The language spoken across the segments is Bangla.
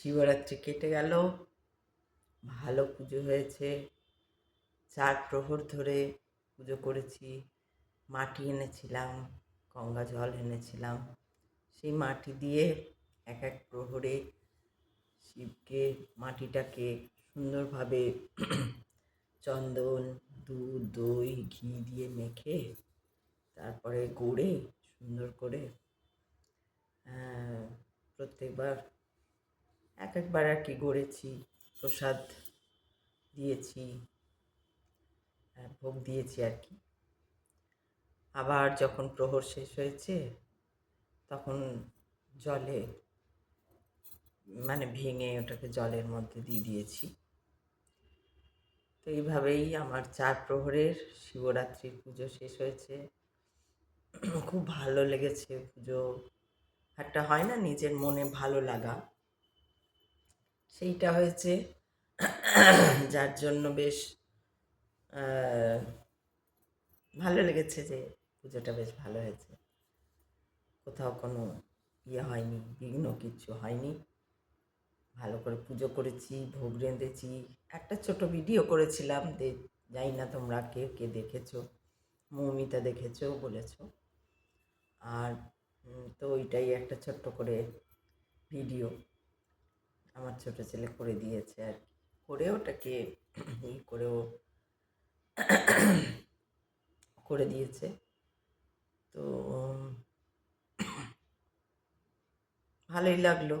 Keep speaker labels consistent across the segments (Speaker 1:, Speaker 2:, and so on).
Speaker 1: শিবরাত্রি কেটে গেল, ভালো পুজো হয়েছে। 4 প্রহর ধরে পুজো করেছি। মাটি এনেছিলাম, গঙ্গা জল এনেছিলাম। সেই মাটি দিয়ে এক এক প্রহরে শিবকে, মাটিটাকে সুন্দরভাবে চন্দন, দুধ, দই, ঘি দিয়ে মেখে তারপরে গড়ে সুন্দর করে প্রত্যেকবার এক একবার আর কি গড়েছি, প্রসাদ দিয়েছি, ভোগ দিয়েছি আর কি। আবার যখন প্রহর শেষ হয়েছে তখন জলে ভেঙে ওটাকে জলের মধ্যে দিয়ে দিয়েছি। তো এইভাবেই আমার 4 প্রহরের শিবরাত্রির পুজো শেষ হয়েছে। খুব ভালো লেগেছে পুজো। একটা হয় না নিজের মনে ভালো লাগা, সেইটা হয়েছে। যার জন্য বেশ ভালো লেগেছে যে পুজোটা বেশ ভালো হয়েছে। কোথাও কোনো হয়নি, বিঘ্ন কিচ্ছু হয়নি। ভালো করে পুজো করেছি, ভোগ রেঁধেছি। একটা ছোট ভিডিও করেছিলাম, জানি না তোমরা কে কে দেখেছো। মৌমিতা দেখেছো বলেছো। আর তো ওইটাই একটা ছোট্ট করে ভিডিও আমার ছোট ছেলে করে দিয়েছে আর কি। করে ওটাকে করেও করে দিয়েছে। তো ভালোই লাগলো।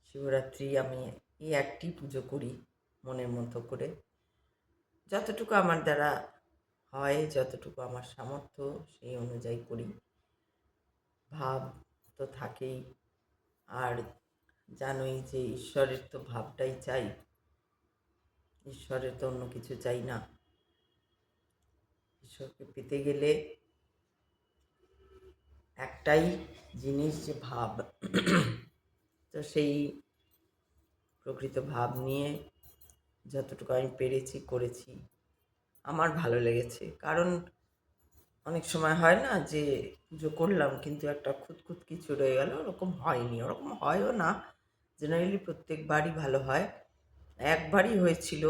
Speaker 1: শিবরাত্রি আমি এই একটি পুজো করি মনের মতো করে, যতটুকু আমার দ্বারা হয়, যতটুকু আমার সামর্থ্য সেই অনুযায়ী করি। ভাব তো থাকেই, আর জানোই যে ঈশ্বরের তো ভাবটাই চাই, ঈশ্বরের তো অন্য কিছু চাই না। ঈশ্বরকে পেতে গেলে একটাই জিনিস, যে ভাব। তো সেই প্রকৃত ভাব নিয়ে যতটুকু আমি পেরেছি করেছি, আমার ভালো লেগেছে। কারণ অনেক সময় হয় না যে পুজো করলাম কিন্তু একটা খুঁতখুত কিছু রয়ে গেল, ওরকম হয়নি, ওরকম হয়ও না। জেনারেলি প্রত্যেকবারই ভালো হয়। একবারই হয়েছিল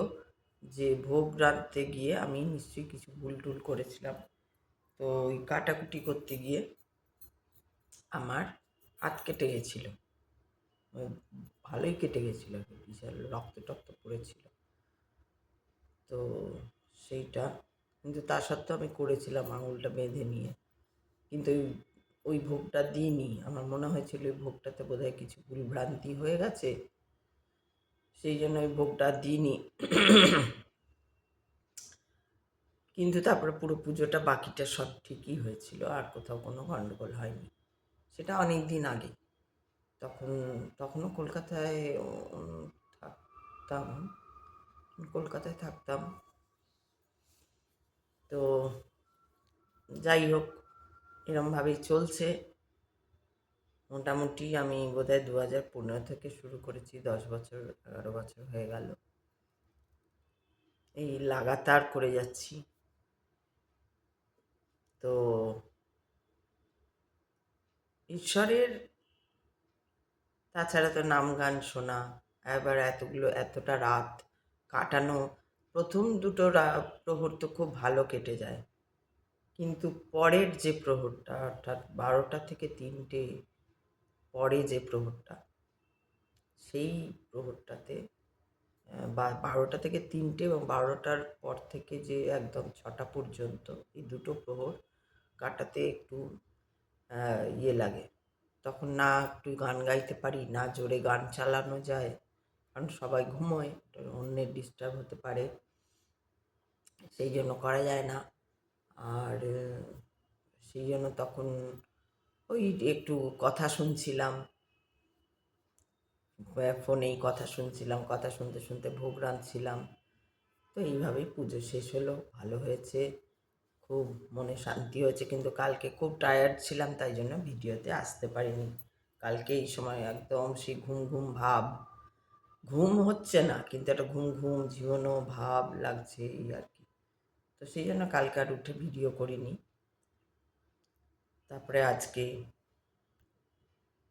Speaker 1: যে ভোগ রাঁধতে গিয়ে আমি নিশ্চয়ই কিছু ভুল টুল করেছিলাম। তো ওই কাটাকুটি করতে গিয়ে আমার হাত কেটে গেছিল, ভালোই কেটে গেছিলো, বিশাল রক্ত টক্ত পড়েছিল। তো সেইটা কিন্তু তা সত্ত্বেও আমি করেছিলাম আঙুলটা বেঁধে নিয়ে। কিন্তু ওই ভোগটা দিইনি। আমার মনে হয়েছিল ওই ভোগটাতে বোধহয় কিছু ভুলভ্রান্তি হয়ে গেছে, সেই জন্য ওই ভোগটা দিইনি। কিন্তু তারপরে পুরো পুজোটা বাকিটা সব ঠিকই হয়েছিল, আর কোথাও কোনো গণ্ডগোল হয়নি। সেটা অনেক দিন আগে, তখনও কলকাতায় থাকতাম, কলকাতায় থাকতাম। তো যাই হোক, এরমভাবেই চলছে। মোটামুটি আমি বোধহয় 2015 থেকে শুরু করেছি, 10 বছর 11 বছর হয়ে গেল এই লাগাতার করে যাচ্ছি। তো ঈশ্বরের, তাছাড়া তো নাম গান শোনা, এবার এতটা রাত কাটানো, প্রথম দুটো প্রহর তো খুব ভালো কেটে যায়, কিন্তু পরের যে প্রহরটা, অর্থাৎ 12টা থেকে 3টে পরে যে প্রহরটা, সেই প্রহরটাতে বা 12টা থেকে 3টে এবং 12টার পর থেকে যে একদম 6টা পর্যন্ত, এই দুটো প্রহর কাটাতে একটু লাগে। তখন না একটু গান গাইতে পারি, না জোরে গান চালানো যায়, কারণ সবাই ঘুমোয়, অন্যের ডিস্টার্ব হতে পারে, সেই জন্য করা যায় না। আর সেই জন্য তখন ওই একটু কথা শুনছিলাম, ফোনেই কথা শুনছিলাম, কথা শুনতে শুনতে ভোগ রাঁধছিলাম। তো এইভাবেই পুজো শেষ হলো, ভালো হয়েছে, খুব মনে শান্তি হয়েছে। কিন্তু কালকে খুব টায়ার্ড ছিলাম, তাই জন্য ভিডিওতে আসতে পারিনি। কালকে এই সময় একদম সেই ঘুম ঘুম ভাব, ঘুম হচ্ছে না কিন্তু একটা ঘুম ঘুম ঝিমানো ভাব লাগছে এই আর কি। তো সেই জন্য কালকে আর উঠে ভিডিও করিনি। তারপরে আজকে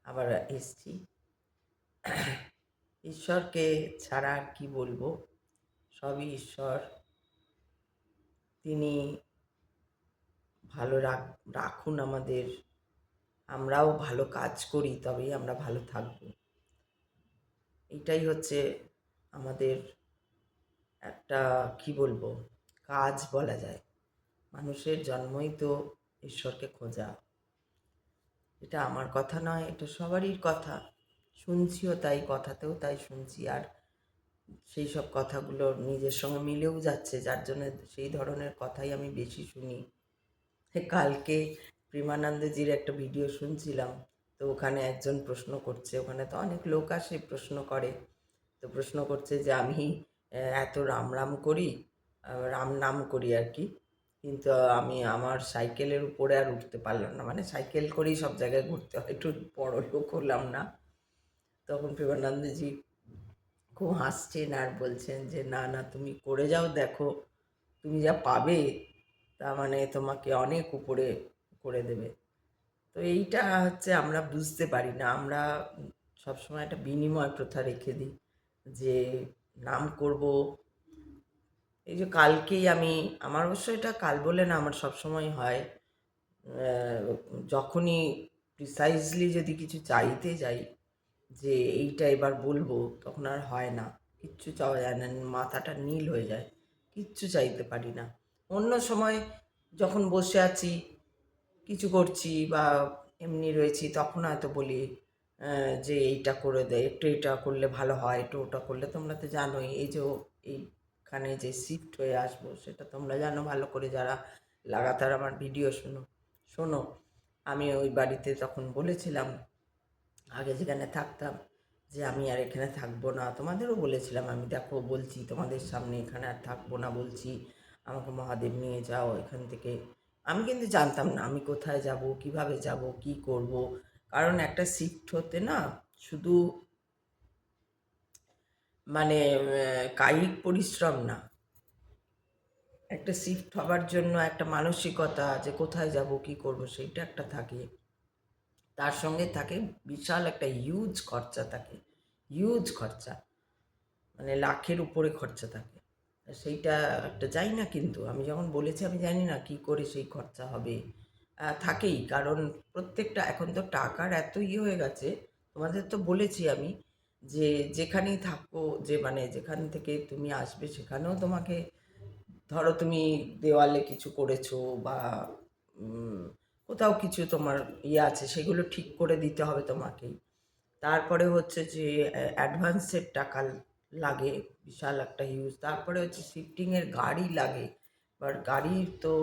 Speaker 1: আবার এসছি। ঈশ্বরকে ছাড়া আর কি বলবো, সবই ঈশ্বর। তিনি ভালো রাখুন আমাদের, আমরাও ভালো কাজ করি তবেই আমরা ভালো থাকবো। এটাই হচ্ছে আমাদের একটা কি বলবো কাজ বলা যায়। মানুষের জন্মই তো ঈশ্বরকে খোঁজা। এটা আমার কথা নয়, এটা সবারই কথা। শুনছিও তাই, কথাতেও তাই শুনছি, আর সেই সব কথাগুলো নিজের সঙ্গে মিলেও যাচ্ছে, যার জন্য সেই ধরনের কথাই আমি বেশি শুনি। কালকে প্রেমানন্দজির একটা ভিডিও শুনছিলাম, তো ওখানে একজন প্রশ্ন করছে, ওখানে তো অনেক লোক আসে প্রশ্ন করে, তো প্রশ্ন করছে যে আমি এত রাম রাম করি, রাম নাম করি আর কি, কিন্তু আমি আমার সাইকেলের উপরে আর উঠতে পারলাম না, মানে সাইকেল করেই সব জায়গায় ঘুরতে হয়, একটু বড় লোক হলাম না। তখন প্রেমানন্দজি খুব হাসছেন আর বলছেন যে না না, তুমি করে যাও, দেখো তুমি যা পাবে তা মানে তোমাকে অনেক উপরে করে দেবে। তো এইটা হচ্ছে আমরা বুঝতে পারি না, আমরা সবসময় একটা বিনিময় প্রথা রেখে দিই যে নাম করব। এই যে কালকেই আমার অবশ্য এটা কাল বলে না, আমার সবসময় হয়, যখনই প্রিসাইজলি যদি কিছু চাইতে যাই যে এইটা এবার বলবো, তখন আর হয় না, কিচ্ছু চাওয়া যায় না, মাথাটা নীল হয়ে যায়, কিচ্ছু চাইতে পারি না। অন্য সময় যখন বসে আছি কিছু করছি বা এমনি রয়েছি, তখন হয়তো বলি যে এইটা করে দে, একটু এটা করলে ভালো হয়, একটু ওটা করলে, তোমরা তো জানোই এই যে এইখানে যে শিফট হয়ে আসবো সেটা তোমরা জানো ভালো করে, যারা লাগাতার আমার ভিডিও শোনো। আমি ওই বাড়িতে তখন বলেছিলাম, আগে যেখানে থাকতাম, যে আমি আর এখানে থাকবো না, তোমাদেরও বলেছিলাম, আমি দেখো বলছি তোমাদের সামনে এখানে আর থাকবো না বলছি, আমাকে মহাদেব নিয়ে যাও এখান থেকে। আমি কিন্তু জানতাম না আমি কোথায় যাব, কিভাবে যাব, কি করব, কারণ একটা শিফট হতে না শুধু মানে কায়িক পরিশ্রম না, একটা শিফট হবার জন্য একটা মানসিকতা যে কোথায় যাব, কি করব, সেইটা একটা থাকে, তার সঙ্গে থাকে বিশাল একটা হিউজ খরচা থাকে, হিউজ খরচা, মানে লাখের উপরে খরচা থাকে। সেইটা একটা জানি না, কিন্তু আমি যখন বলেছি আমি জানি না কি করে সেই খরচা হবে, থাকেই, কারণ প্রত্যেকটা এখন তো টাকার এত হয়ে গেছে। তোমাদের তো বলেছি আমি যে যেখানেই থাকো, যে মানে যেখান থেকে তুমি আসবে সেখানেও তোমাকে, ধরো তুমি দেওয়ালে কিছু করেছো বা উম, কোথাও কিছু তোমার আছে, সেগুলো ঠিক করে দিতে হবে তোমাকেই। তারপরে হচ্ছে যে অ্যাডভান্সের টাকা লাগে, বিশাল একটা হিউজ। তারপরে হচ্ছে শিফটিংয়ের গাড়ি লাগে, এবার গাড়ির তো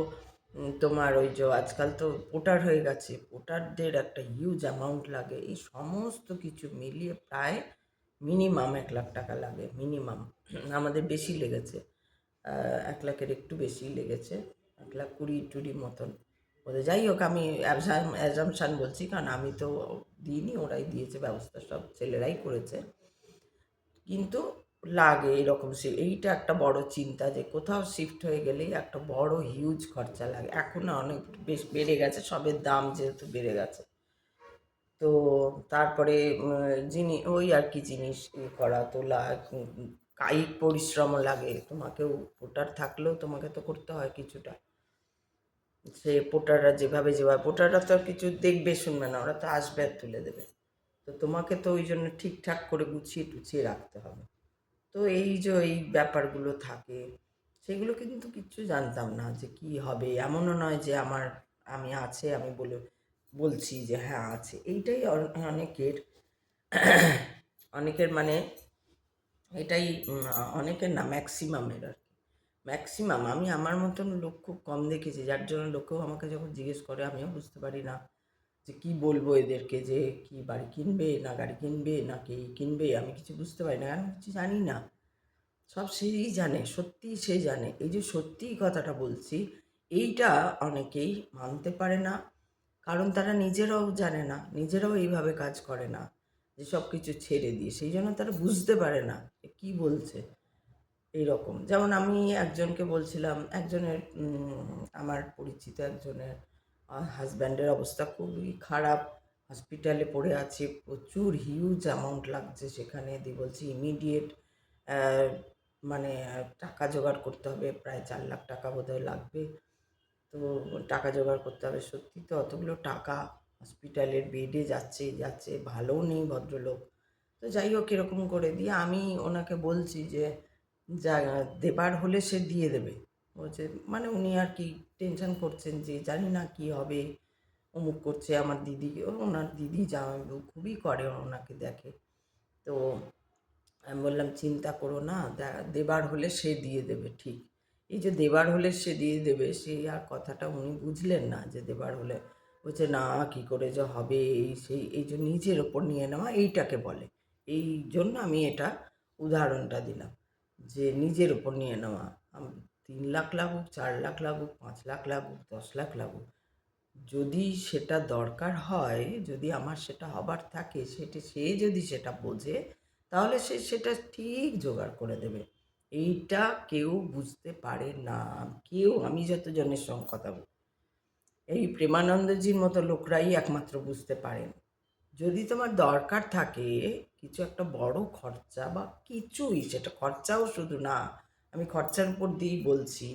Speaker 1: তোমার ওই যে আজকাল তো পোর্টার হয়ে গেছে, পোর্টারদের একটা হিউজ অ্যামাউন্ট লাগে, এই সমস্ত কিছু মিলিয়ে প্রায় মিনিমাম 1 লাখ টাকা লাগে, মিনিমাম। আমাদের বেশি লেগেছে, 1 লাখের একটু বেশি লেগেছে, 1,20,20 মতন ওদের। যাই হোক, আমি অ্যাজামশান বলছি, কারণ আমি তো দিইনি, ওরাই দিয়েছে, ব্যবস্থা সব ছেলেরাই করেছে, কিন্তু লাগে এরকম। এইটা একটা বড় চিন্তা, যে কোথাও শিফট হয়ে গেলেই একটা বড় হিউজ খরচা লাগে, এখন অনেক বেশ বেড়ে গেছে, সবের দাম যেহেতু বেড়ে গেছে। তো তারপরে ওই আর কি জিনিস করা তোলা, কায়িক পরিশ্রমও লাগে, তোমাকেও পোটার থাকলেও তোমাকে তো করতে হয় কিছুটা। সে পোটাররা যেভাবে যেভাবে, পোটাররা তো আর কিছু দেখবে শুনবে না, ওরা তো আসবে আর তুলে দেবে, তো তোমাকে তো ওই জন্য ঠিকঠাক করে গুছিয়ে টুছিয়ে রাখতে হবে। তো এই যে এই ব্যাপারগুলো থাকে, সেগুলো কিন্তু কিচ্ছু জানতাম না যে কি হবে। এমনও নয় যে আমি আছে আমি বলছি যে হ্যাঁ আছে, এইটাই অনেকের অনেকের মানে এটাই অনেকের না, ম্যাক্সিমামের আর কি, ম্যাক্সিমাম। আমি আমার মতন লোক খুব কম দেখেছি, যার জন্য লোকেও আমাকে যখন জিজ্ঞেস করে আমিও বুঝতে পারি না যে কি বলবো এদেরকে, যে কি বাড়ি কিনবে না গাড়ি কিনবে না কি কিনবে, আমি কিছু বুঝতে পারি না, আমি কিছু জানি না, সব সেই জানে, সত্যিই সে জানে। এই যে সত্যিই কথাটা বলছি, এইটা অনেকেই মানতে পারে না, কারণ তারা নিজেরাও জানে না, নিজেরাও এইভাবে কাজ করে না, যে সব কিছু ছেড়ে দিয়ে, সেই জন্য তারা বুঝতে পারে না যে কী বলছে। এইরকম যেমন আমি একজনকে বলছিলাম, একজনের আমার পরিচিত একজনের হাজব্যান্ডের অবস্থা খুবই খারাপ, হসপিটালে পড়ে আছে, প্রচুর হিউজ অ্যামাউন্ট লাগছে সেখানে। দিয়ে বলছি ইমিডিয়েট মানে টাকা জোগাড় করতে হবে, প্রায় 4 লাখ টাকা বোধহয় লাগবে। তো টাকা জোগাড় করতে হবে। সত্যি তো অতগুলো টাকা হসপিটালের বেডে যাচ্ছে যাচ্ছে, ভালোও নেই ভদ্রলোক। তো যাই হোক এরকম করে দিয়ে আমি ওনাকে বলছি যে যা দেবার হলে সে দিয়ে দেবে। বলছে মানে উনি আর কি টেনশন করছেন যে জানি না কি হবে, অমুক করছে। আমার দিদি, ওনার দিদি জামাইবাবু খুবই করে, ওনাকে দেখে। তো আমি বললাম চিন্তা করো না, দেবার হলে সে দিয়ে দেবে ঠিক। এই যে দেবার হলে সে দিয়ে দেবে, সেই আর কথাটা উনি বুঝলেন না যে দেবার হলে। বলছে না কি করে যে হবে, এই সেই, এই যে নিজের ওপর নিয়ে নেওয়া এইটাকে বলে। এই জন্য আমি এটা উদাহরণটা দিলাম যে নিজের ওপর নিয়ে নেওয়া। 3 লাখ লাগুক, 4 লাখ লাগুক, 5 লাখ লাগুক, 10 লাখ লাগুক, যদি সেটা দরকার হয়, যদি আমার সেটা হবার থাকে, সে যদি সেটা বোঝে, তাহলে সে সেটা ঠিক জোগাড় করে দেবে। এইটা কেউ বুঝতে পারে না, কেউ। আমি যতজনের সঙ্গে কথা বলি, এই প্রেমানন্দজির মতো লোকরাই একমাত্র বুঝতে পারেন। যদি তোমার দরকার থাকে কিছু একটা বড় খরচা বা কিছুই, সেটা খরচাও শুধু না, আমি খরচার উপর দিয়েই বলছি,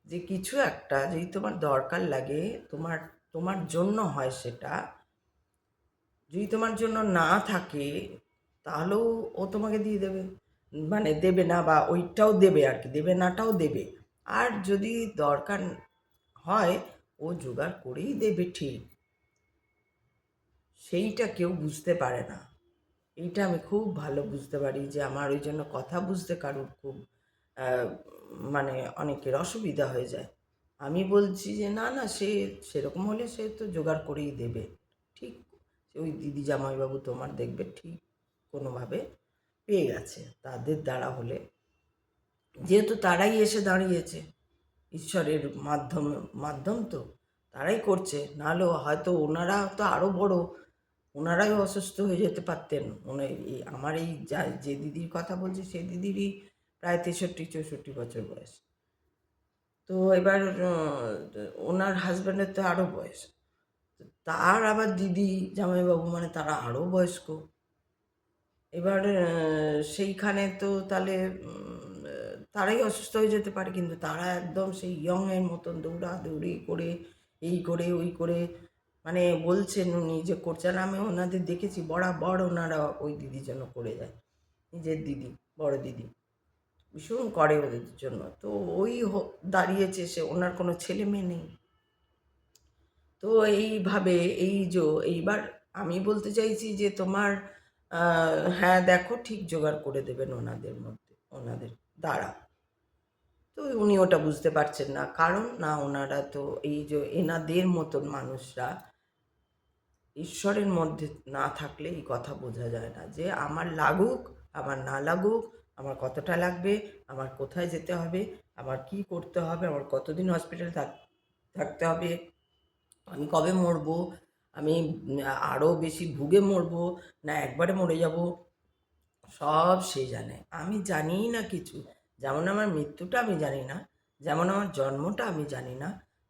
Speaker 1: যে কিছু একটা যদি তোমার দরকার লাগে, তোমার তোমার জন্য হয় সেটা, যদি তোমার জন্য না থাকে তাহলেও ও তোমাকে দিয়ে দেবে। মানে দেবে না, বা ওইটাও দেবে আর কি, দেবে নাটাও দেবে। আর যদি দরকার হয় ও জোগাড় করেই দেবে ঠিক। সেইটা কেউ বুঝতে পারে না। এইটা আমি খুব ভালো বুঝতে পারি যে আমার ওই জন্য কথা বুঝতে কারোর খুব আহ, মানে অনেকের অসুবিধা হয়ে যায়। আমি বলছি যে না না, সে সেরকম হলে সে তো জোগাড় করেই দেবে ঠিক। ওই দিদি জামাইবাবু তোমার দেখবে ঠিক কোনোভাবে পেয়ে গেছে, তাদের দ্বারা হলে, যেহেতু তারাই এসে দাঁড়িয়েছে, ঈশ্বরের মাধ্যম তো তারাই করছে। নাহলেও হয়তো ওনারা তো আরও বড়, ওনারাই অসুস্থ হয়ে যেতে পারতেন। আমার এই যে দিদির কথা বলছি, সেই দিদিরই প্রায় 63-64 বছর বয়স। তো এবার ওনার হাজব্যান্ডের তো আরও বয়স, তার আবার দিদি জামাইবাবু মানে তারা আরও বয়স্ক। এবার সেইখানে তো তাহলে তারাই অসুস্থ হয়ে যেতে পারে, কিন্তু তারা একদম সেই ইয়ংয়ের মতন দৌড়াদৌড়ি করে, এই করে ওই করে, মানে বলছেন উনি যে করছেন। আমি ওনাদের দেখেছি বরাবর ওনারা ওই দিদির জন্য করে যায়, নিজের দিদি, বড় দিদি ভীষণ করে ওদের জন্য। তো ওই দাঁড়িয়েছে, সে ওনার কোনো ছেলে মেয়ে নেই। তো এইভাবে এই যে এইবার আমি বলতে চাইছি যে তোমার হ্যাঁ দেখো ঠিক জোগাড় করে দেবেন ওনাদের মধ্যে, ওনাদের দ্বারা। তো উনি ওটা বুঝতে পারছেন না, কারণ না ওনারা তো এই যে এনাদের মতন মানুষরা ঈশ্বরের মধ্যে না থাকলে এই কথা বোঝা যায় না যে আমার লাগুক, আমার না লাগুক, আমার কতটা লাগবে, আমার কোথায় যেতে হবে, আমার কি করতে হবে, আমার কতদিন হসপিটালে থাকতে হবে, আমি কবে মরবো, আমি আরও বেশি ভুগে মরবো না একবারে মরে যাব, সব সে জানে। আমি জানিই না কিছু। যেমন আমার মৃত্যুটা আমি জানি না, যেমন আমার জন্মটা আমি জানি না,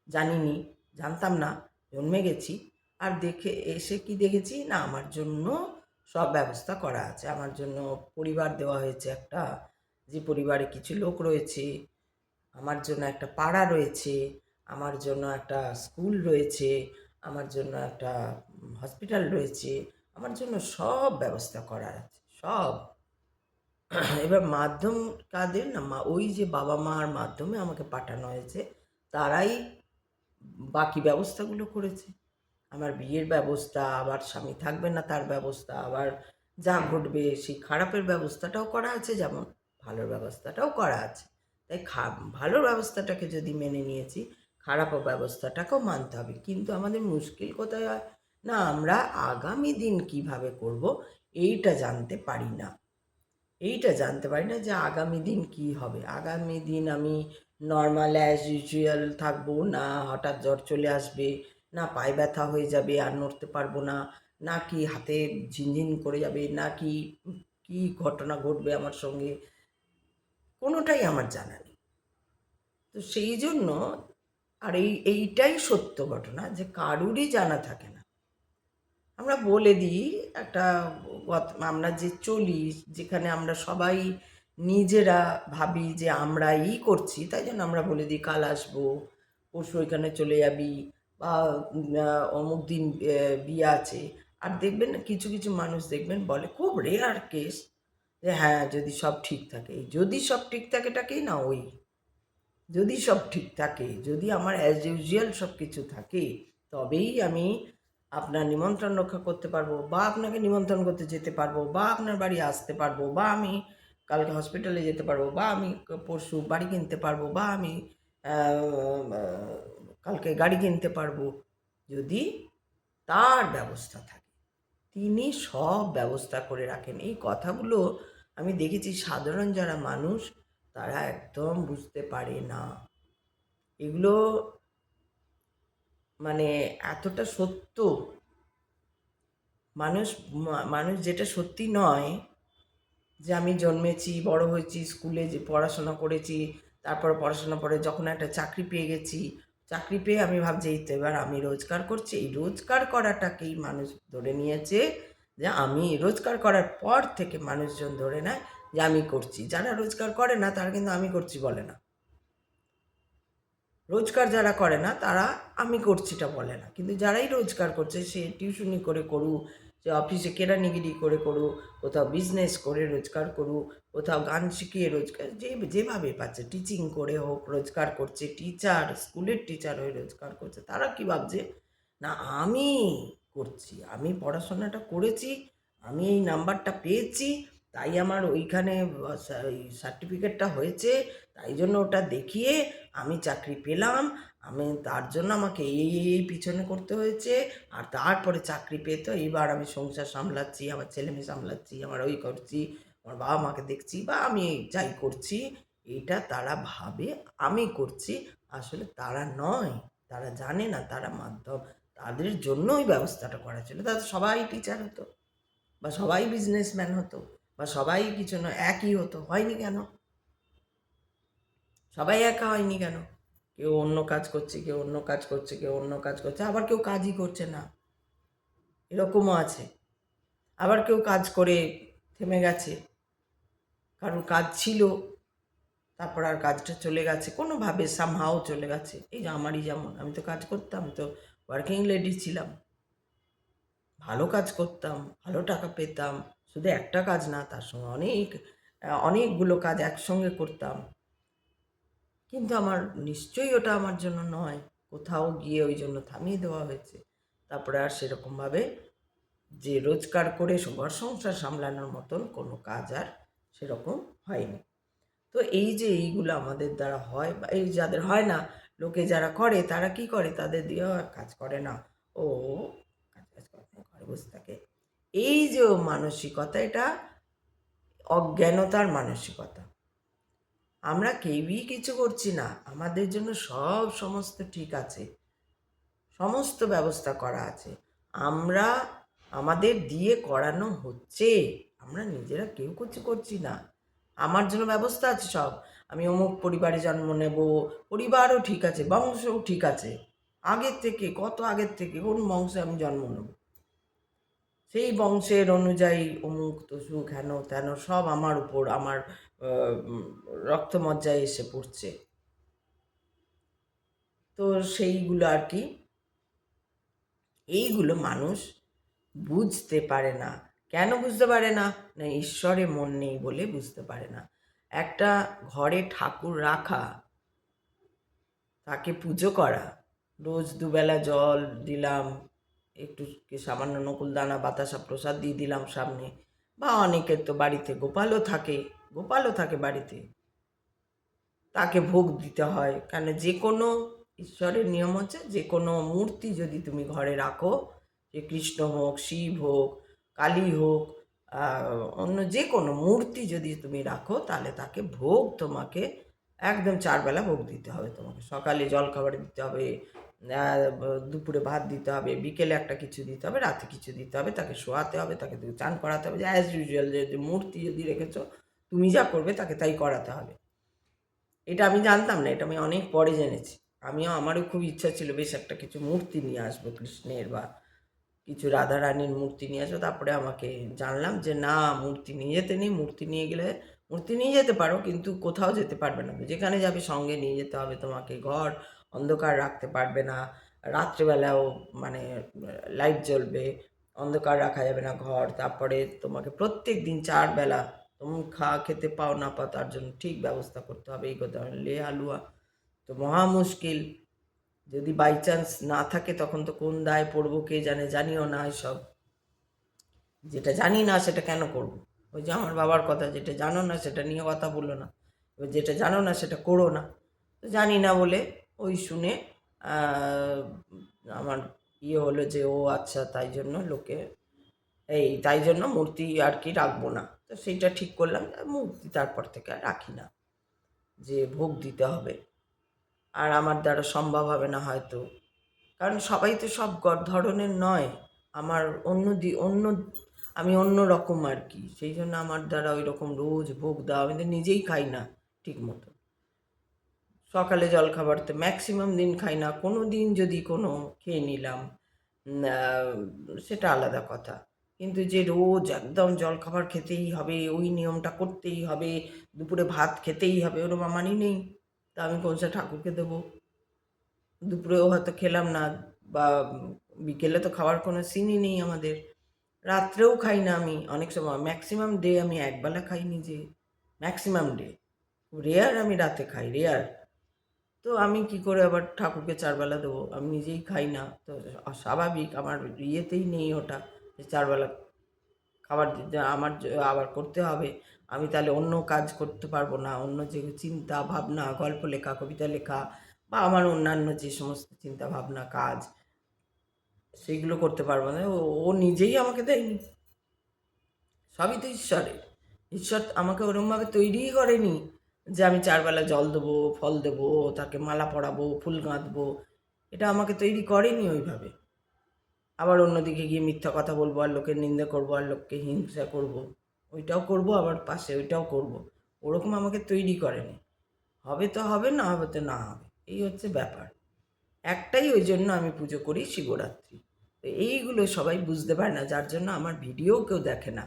Speaker 1: জানিনি, জানতাম না, জন্মে গেছি। আর দেখে এসে কি দেখেছি না, আমার জন্য সব ব্যবস্থা করা আছে, আমার জন্য পরিবার দেওয়া হয়েছে একটা, যে পরিবারে কিছু লোক রয়েছে, আমার জন্য একটা পাড়া রয়েছে, আমার জন্য একটা স্কুল রয়েছে, আমার জন্য একটা হসপিটাল রয়েছে, আমার জন্য সব ব্যবস্থা করা আছে, সব। এবার মাধ্যম কাদের না, ওই যে বাবা মার মাধ্যমে আমাকে পাঠানো হয়েছে, তারাই বাকি ব্যবস্থাগুলো করেছে। আমার বিয়ের ব্যবস্থা, আবার স্বামী থাকবে না তার ব্যবস্থা, আবার যা ঘটবে সেই খারাপের ব্যবস্থাটাও করা আছে, যেমন ভালোর ব্যবস্থাটাও করা আছে। তাই ভালোর ব্যবস্থাটাকে যদি মেনে নিয়েছি, খারাপ ব্যবস্থাটাকেও মানতে হবে। কিন্তু আমাদের মুশকিল কোথায় হয় না, আমরা আগামী দিন কিভাবে করব এইটা জানতে পারি না। এইটা জানতে পারি না যে আগামী দিন কি হবে। আগামী দিন আমি নর্মাল অ্যাজ ইউজুয়াল থাকবো, না হঠাৎ জ্বর চলে আসবে, না পায়ে ব্যথা হয়ে যাবে আর নড়তে পারবো না, না কি হাতে ঝিনঝিন করে যাবে, না কি কি ঘটনা ঘটবে আমার সঙ্গে, কোনোটাই আমার জানা নেই। তো সেই জন্য, আর এইটাই সত্য ঘটনা যে কারুরই জানা থাকে না। আমরা বলে দিই একটা আমরা যে চলি, যেখানে আমরা সবাই নিজেরা ভাবি যে আমরাই করছি, তাই জন্য আমরা বলে দিই কাল আসবো, পরশু ওইখানে চলে যাবি, বা অমুক দিন বিয়ে আছে। আর দেখবেন কিছু কিছু মানুষ দেখবেন বলে, খুব রেয়ার কেস, যে হ্যাঁ যদি সব ঠিক থাকে। এই যদি সব ঠিক থাকেটাকেই না, ওই যদি সব ঠিক থাকে, যদি আমার অ্যাজ ইউজুয়াল সব কিছু থাকে, তবেই আমি আপনার নিমন্ত্রণ রক্ষা করতে পারবো, বা আপনাকে নিমন্ত্রণ করতে যেতে পারবো, বা আপনার বাড়ি আসতে পারবো, বা আমি কালকে হসপিটালে যেতে পারবো, বা আমি পরশু বাড়ি কিনতে পারবো, বা আমি কালকে গাড়ি কিনতে পারবো, যদি তার ব্যবস্থা থাকে। তিনি সব ব্যবস্থা করে রাখেন। এই কথাগুলো আমি দেখেছি সাধারণ যারা মানুষ তারা একদম বুঝতে পারে না। এগুলো মানে এতটা সত্য, মানুষ মানুষ যেটা সত্যি নয়, যে আমি জন্মেছি, বড় হয়েছি, স্কুলে যে পড়াশোনা করেছি, তারপর পড়াশোনা পরে যখন একটা চাকরি পেয়ে গেছি, চাকরি পেয়ে আমি ভাবছি এই তো এবার আমি রোজগার করছি। এই রোজগার করাটাকেই মানুষ ধরে নিয়েছে, যে আমি রোজগার করার পর থেকে মানুষজন ধরে নেয় যে আমি করছি। যারা রোজগার করে না তারা কিন্তু আমি করছি বলে না। রোজগার যারা করে না তারা আমি করছিটা বলে না, কিন্তু যারাই রোজগার করছে, সে টিউশনি করে করুক, সে অফিসে কেরানিগিরি করে করুক, কোথাও বিজনেস করে রোজগার করুক, কোথাও গান শিখিয়ে রোজগার, যেভাবে পাচ্ছে, টিচিং করে হোক রোজগার করছে, টিচার, স্কুলের টিচার হয়ে রোজগার করছে। তারা কি ভাবছে, না আমি করছি, আমি পড়াশোনাটা করেছি, আমি এই নাম্বারটা পেয়েছি, তাই আমার ওইখানে ওই সার্টিফিকেটটা হয়েছে, তাই জন্য ওটা দেখিয়ে আমি চাকরি পেলাম, আমি তার জন্য আমাকে এই পিছনে করতে হয়েছে, আর তারপরে চাকরি পেয়ে তো এইবার আমি সংসার সামলাচ্ছি, আমার ছেলেমেয়ে সামলাচ্ছি, আমার ওই করছি, আমার বাবা মাকে দেখছি, বা আমি যাই করছি, এইটা তারা ভাবে আমি করছি। আসলে তারা নয়, তারা জানে না, তারা মাধ্যম, তাদের জন্য ওই ব্যবস্থাটা করা ছিল। তাদের সবাই টিচার হতো, বা সবাই বিজনেসম্যান হতো, বা সবাই কিছু নয় একই হতো। হয়নি কেন? সবাই একা হয়নি কেন? কেউ অন্য কাজ করছে, কেউ অন্য কাজ করছে, কেউ অন্য কাজ করছে, আবার কেউ কাজই করছে না, এরকমও আছে। আবার কেউ কাজ করে থেমে গেছে, কারণ কাজ ছিল, তারপর আর কাজটা চলে গেছে, কোনোভাবে সামহাও চলে গেছে। এই যে আমারই যেমন, আমি তো কাজ করতাম, তো ওয়ার্কিং লেডি ছিলাম, ভালো কাজ করতাম, ভালো টাকা পেতাম, শুধু একটা কাজ না, তার সঙ্গে অনেকগুলো কাজ একসঙ্গে করতাম, কিন্তু আমার নিশ্চয়ই ওটা আমার জন্য নয়। কোথাও গিয়ে ওই জন্য থামিয়ে দেওয়া হয়েছে। তারপরে আর সেরকমভাবে যে রোজগার করে ঘর সংসার সামলানোর মতন কোনো কাজ আর সেরকম হয়নি। তো এই যে এইগুলো আমাদের দ্বারা হয়, বা এই যাদের হয় না, লোকে যারা করে তারা কি করে, তাদের দিয়েও আর কাজ করে না, ও কাজ কাজ করে না, ঘরে বসে থাকে। এই যে মানসিকতা, এটা অজ্ঞানতার মানসিকতা। আমরা কেউই কিছু করছি না, আমাদের জন্য সমস্ত ঠিক আছে, সমস্ত ব্যবস্থা করা আছে, আমরা আমাদের দিয়ে করানো হচ্ছে, আমরা নিজেরা কেউ কিছু করছি না। আমার জন্য ব্যবস্থা আছে সব, আমি অমুক পরিবারে জন্ম নেব, পরিবারও ঠিক আছে, বংশও ঠিক আছে, আগের থেকে, কত আগের থেকে কোন বংশে আমি জন্ম নেব, সেই বংশের অনুযায়ী অমুক তসুক হেন তেন সব আমার উপর, আমার রক্তমজ্জায় এসে পড়ছে। তো সেইগুলো আর কি, এইগুলো মানুষ বুঝতে পারে না। কেন বুঝতে পারে না? না, ঈশ্বরে মন নেই বলে বুঝতে পারে না। একটা ঘরে ঠাকুর রাখা, তাকে পুজো করা, রোজ দুবেলা জল দিলাম, একটু সামান্য নকুল দানা বাতাসা প্রসাদ দিয়ে দিলাম সামনে, বা অনেকের তো বাড়িতে গোপালও থাকে বাড়িতে, তাকে ভোগ দিতে হয়। কেন, যে কোনো ঈশ্বরের নিয়ম হচ্ছে, যে কোনো মূর্তি যদি তুমি ঘরে রাখো, যে কৃষ্ণ হোক, শিব হোক, কালী হোক, অন্য যে কোনো মূর্তি যদি তুমি রাখো, তাহলে তাকে ভোগ তোমাকে একদম 4 বেলা ভোগ দিতে হবে। তোমাকে সকালে জলখাবার দিতে হবে, দুপুরে ভাত দিতে হবে, বিকেলে একটা কিছু দিতে হবে, রাতে কিছু দিতে হবে, তাকে শোয়াতে হবে, তাকে চান করাতে হবে, যে অ্যাজ ইউজুয়াল, যে মূর্তি যদি রেখেছো, তুমি যা করবে তাকে তাই করাতে হবে। এটা আমি জানতাম না, এটা আমি অনেক পরে জেনেছি। আমারও খুব ইচ্ছা ছিল বেশ একটা কিছু মূর্তি নিয়ে আসবো কৃষ্ণের, বা কিছু রাধারানীর মূর্তি নিয়ে আসো। তারপরে আমাকে জানলাম যে না, মূর্তি নিয়ে যেতে নেই, মূর্তি নিয়ে গেলে মূর্তি নিয়ে যেতে পারো কিন্তু কোথাও যেতে পারবে না, যেখানে যাবে সঙ্গে নিয়ে যেতে হবে তোমাকে। ঘর অন্ধকার রাখতে পারবে না, রাত্রেবেলাও মানে লাইট জ্বলবে, অন্ধকার রাখা যাবে না ঘর। তারপরে তোমাকে প্রত্যেক দিন 4 বেলা তুমি খেতে পাও না পাও তার জন্য ঠিক ব্যবস্থা করতে হবে। এই করতে হবে, লে হালুয়া তো মহা মুশকিল। যদি বাই চান্স না থাকে তখন তো কোন দায় পড়বো কে জানে, জানিও না এসব। যেটা জানি না সেটা কেন করব? ওই যে আমার বাবার কথা, যেটা জানো না সেটা নিয়ে কথা বলো না, এবার যেটা জানো না সেটা করো না। তো জানি না বলে ওই শুনে আমার হলো যে ও আচ্ছা, তাই জন্য তাই জন্য মূর্তি আর কি রাখবো না। তো সেইটা ঠিক করলাম, মূর্তি তারপর থেকে আর রাখি না, যে ভোগ দিতে হবে আর আমার দ্বারা সম্ভব হবে না হয়তো, কারণ সবাই তো সব ধরনের নয়। আমার অন্য আমি অন্য রকম আর কি, সেই জন্য আমার দ্বারা ওই রকম রোজ ভোগ দেওয়া, আমি তো নিজেই খাই না ঠিক মতো। সকালে জলখাবার তো ম্যাক্সিমাম দিন খাই না, কোনো দিন যদি কোনো খেয়ে নিলাম সেটা আলাদা কথা, কিন্তু যে রোজ একদম জলখাবার খেতেই হবে, ওই নিয়মটা করতেই হবে, দুপুরে ভাত খেতেই হবে, ওরম আমারই নেই। তা আমি কোনসা ঠাকুরকে দেবো? দুপুরেও হয়তো খেলাম না, বা বিকেলে তো খাওয়ার কোনো সিনই নেই আমাদের। রাত্রেও খাই না আমি, অনেক সময় ম্যাক্সিমাম ডে আমি একবেলা খাই নিজে, ম্যাক্সিমাম ডে। রেয়ার আমি রাতে খাই, রেয়ার। তো আমি কি করে আবার ঠাকুরকে 4 বেলা দেবো? আমি নিজেই খাই না, তো স্বাভাবিক আমার ইয়েতেই নেই ওটা, যে 4 বেলা খাবার দিতে আমার আবার করতে হবে। আমি তাহলে অন্য কাজ করতে পারবো না, অন্য যে চিন্তা ভাবনা, গল্প লেখা, কবিতা লেখা, বা আমার অন্যান্য যে সমস্ত চিন্তা ভাবনা কাজ, সেইগুলো করতে পারবো না। ও নিজেই আমাকে দেয়নি, সবই তো ঈশ্বরের। ঈশ্বর আমাকে ওরমভাবে তৈরিই করেনি যে আমি 4 বেলা জল দেবো, ফল দেবো, তাকে মালা পরাবো, ফুল গাঁথবো। এটা আমাকে তৈরি করেনি ওইভাবে। আবার অন্যদিকে গিয়ে মিথ্যা কথা বলবো, আর লোকের নিন্দা করবো, আর লোককে হিংসা করবো, ওইটাও করবো, আবার পাশে ওইটাও করবো। ওরকম আমাকে তৈরি করেনি। হবে তো হবে, না হবে তো না হবে, এই হচ্ছে ব্যাপার। একটাই, ওই জন্য আমি পুজো করি শিবরাত্রি। তো এইগুলো সবাই বুঝতে পারে না, যার জন্য আমার ভিডিও কেউ দেখে না।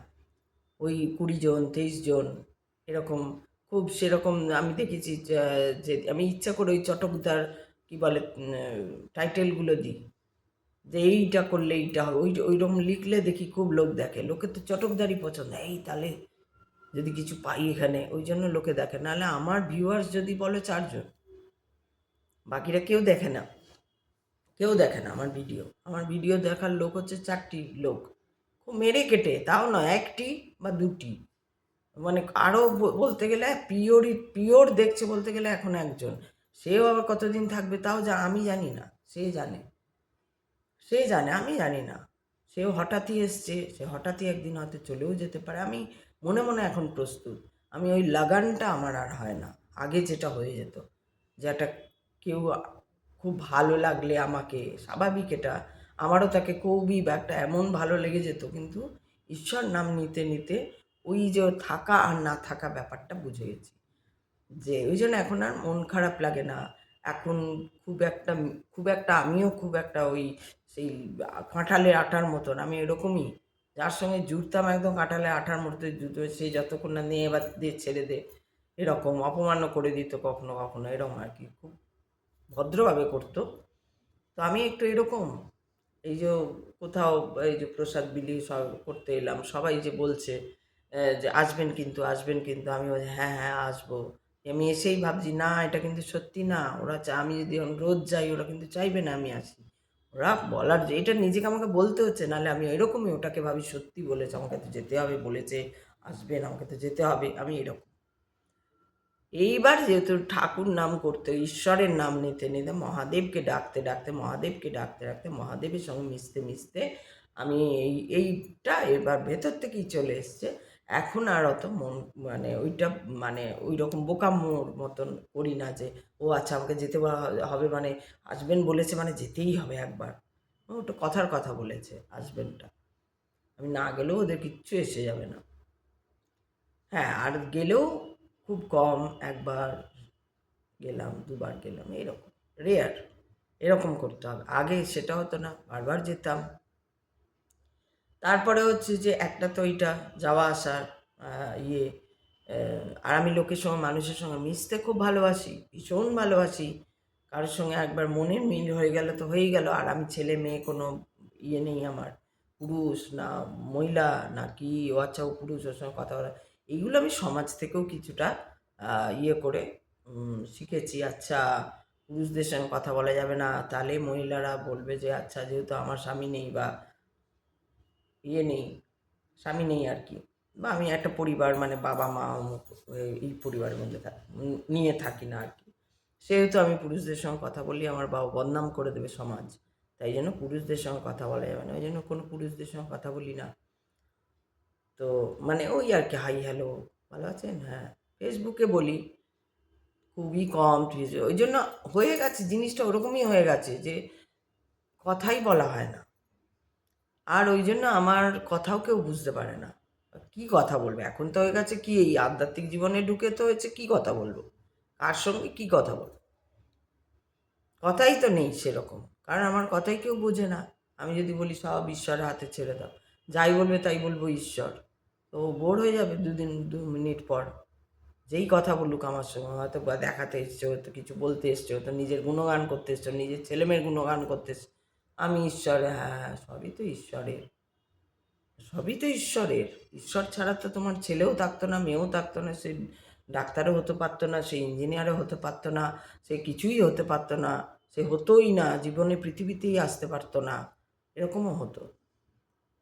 Speaker 1: ওই 20 জন 23 জন এরকম, খুব সেরকম আমি দেখেছি যে আমি ইচ্ছা করে ওই চটকদার কি বলে টাইটেলগুলো দিই, যে এইটা করলে এইটা হবে, ওইরকম লিখলে দেখি খুব লোক দেখে। লোকে তো চটকদারই পছন্দ, এই তাহলে যদি কিছু পাই এখানে, ওই জন্য লোকে দেখে। নাহলে আমার ভিউয়ার্স যদি বলে 4 জন, বাকিরা কেউ দেখে না, কেউ দেখে না আমার ভিডিও দেখার লোক হচ্ছে 4টি লোক, খুব মেরে কেটে, তাও নয় 1টি বা 2টি, মানে আরও বলতে গেলে পিওর দেখছে বলতে গেলে এখন একজন। সেও আবার কতদিন থাকবে তাও আমি জানি না, সে জানে আমি জানি না। সেও হঠাৎই এসছে, সে হঠাৎই একদিন হয়তো চলেও যেতে পারে। আমি মনে মনে এখন প্রস্তুত। আমি ওই লাগানটা আমার আর হয় না, আগে যেটা হয়ে যেত, যে একটা কেউ খুব ভালো লাগলে আমাকে, স্বাভাবিক এটা, আমারও তাকে খুবই একটা এমন ভালো লেগে যেত, কিন্তু ঈশ্বর নাম নিতে নিতে ওই যে থাকা আর না থাকা ব্যাপারটা বুঝে গেছি, যে ওই জন্য এখন আর মন খারাপ লাগে না। এখন খুব একটা আমিও খুব একটা ওই সেই কাঁঠালের আটার মতন, আমি এরকমই, যার সঙ্গে জুড়তাম একদম কাঁঠালের আটার মধ্যে জুতো, সেই যতক্ষণ না নিয়ে এবার দিয়ে ছেড়ে দে, এরকম অপমানও করে দিত কখনো কখনো, এরকম আর কি, খুব ভদ্রভাবে করতো। তো আমি একটু এরকম, এই যে কোথাও এই যে প্রসাদ বিলি সব করতে এলাম, সবাই যে বলছে যে আসবেন কিন্তু আসবেন কিন্তু, আমি বলছি হ্যাঁ হ্যাঁ আসবো। আমি এসেই ভাবছি না, এটা কিন্তু সত্যি না, ওরা আমি যদি রোজ যাই ওরা কিন্তু চাইবে না আমি আসি। ওরা বলার যে এটা নিজেকে আমাকে বলতে হচ্ছে, নাহলে আমি এরকমই ওটাকে ভাবি সত্যি বলেছে, আমাকে তো যেতে হবে, বলেছে আসবেন, আমাকে তো যেতে হবে, আমি এরকম। এইবার যেহেতু ঠাকুর নাম করতে, ঈশ্বরের নাম নিতে নিতে, মহাদেবকে ডাকতে ডাকতে, মহাদেবকে ডাকতে ডাকতে, মহাদেবের সঙ্গে মিশতে মিশতে আমি এইটা এবার ভেতর থেকেই চলে এসছে। এখন আর অত মন মানে ওইটা মানে ওই রকম বোকামোর মতন করি না, যে ও আচ্ছা আমাকে যেতে হবে, মানে আসবেন বলেছে মানে যেতেই হবে একবার। ওটা কথার কথা বলেছে আসবেনটা, আমি না গেলেও ওদের কিচ্ছু এসে যাবে না। হ্যাঁ, আর গেলেও খুব কম, একবার গেলাম, 2বার গেলাম, এরকম রেয়ার। এরকম করতে হবে, আগে সেটা হতো না, বারবার যেতাম। তারপরে হচ্ছে যে একটা তো এইটা যাওয়া আসার ইয়ে আর আমি লোকের সঙ্গে মানুষের সঙ্গে মিশতে খুব ভালোবাসি, ভীষণ ভালোবাসি। কারোর সঙ্গে একবার মনের মিল হয়ে গেল তো হয়েই গেল। আর আমি ছেলে মেয়ে কোনো ইয়ে নেই আমার, পুরুষ না মহিলা না কি ও আচ্ছা ও পুরুষ, ওর সঙ্গে কথা বলা, এইগুলো আমি সমাজ থেকেও কিছুটা ইয়ে করে শিখেছি। আচ্ছা পুরুষদের সঙ্গে কথা বলা যাবে না, তাহলে মহিলারা বলবে যে আচ্ছা যেহেতু আমার স্বামী নেই বা ইয়ে নেই, স্বামী নেই আর কি, বা আমি একটা পরিবার মানে বাবা মা অমুক এই পরিবারের মধ্যে নিয়ে থাকি না আর কি, সেহেতু আমি পুরুষদের সঙ্গে কথা বললে আমার বাবা বদনাম করে দেবে সমাজ, তাই জন্য পুরুষদের সঙ্গে কথা বলা যাবে না, ওই জন্য কোনো পুরুষদের সঙ্গে কথা বলি না। তো মানে ওই আর কি হাই হ্যালো ভালো আছেন, হ্যাঁ ফেসবুকে বলি, খুবই কম ওই জন্য হয়ে গেছে জিনিসটা ওরকমই হয়ে গেছে যে কথাই বলা হয় না। আর ওই জন্য আমার কথাও কেউ বুঝতে পারে না, কি কথা বলবে এখন তো হয়ে গেছে কি এই আধ্যাত্মিক জীবনে ঢুকে তো হয়েছে কি কথা বলবো, কার সঙ্গে কি কথা বলবো, কথাই তো নেই সেরকম, কারণ আমার কথাই কেউ বোঝে না। আমি যদি বলি সব ঈশ্বরের হাতে ছেড়ে দাও, যাই বলবে তাই বলবো ঈশ্বর, তো বোর হয়ে যাবে 2 দিন 2 মিনিট পর। যেই কথা বলুক আমার সঙ্গে, হয়তো বা দেখাতে এসছে, হয়তো কিছু বলতে এসছে, হয়তো নিজের গুণগান করতে এসছে, নিজের ছেলেমেয়ের গুণগান করতে এসছে, আমি ঈশ্বর, হ্যাঁ হ্যাঁ সবই তো ঈশ্বরের, সবই তো ঈশ্বরের। ঈশ্বর ছাড়া তো তোমার ছেলেও থাকতো না, মেয়েও থাকতো না, সে ডাক্তারও হতে পারতো না, সে ইঞ্জিনিয়ারও হতে পারতো না, সে কিছুই হতে পারতো না, সে হতোই না, জীবনে পৃথিবীতেই আসতে পারতো না, এরকমও হতো।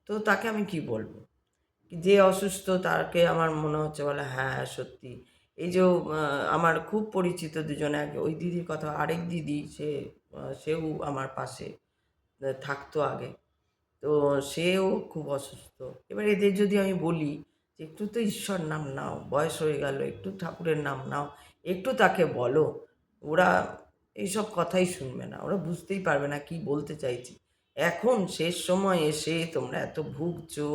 Speaker 1: তো তাকে আমি কি বলবো? যে অসুস্থ তাকে আমার মনে হচ্ছে বলে হ্যাঁ সত্যি। এই যে আমার খুব পরিচিত দুজন, এক ওই দিদির কথা, আরেক দিদি সেও আমার পাশে থাকতো আগে, তো সেও খুব অসুস্থ। এবার এদের যদি আমি বলি যে একটু তো ঈশ্বর নাম নাও, বয়স হয়ে গেল, একটু ঠাকুরের নাম নাও, একটু তাকে বলো, ওরা এইসব কথাই শুনবে না, ওরা বুঝতেই পারবে না কি বলতে চাইছি। এখন শেষ সময় এসে তোমরা এত ভুগছো,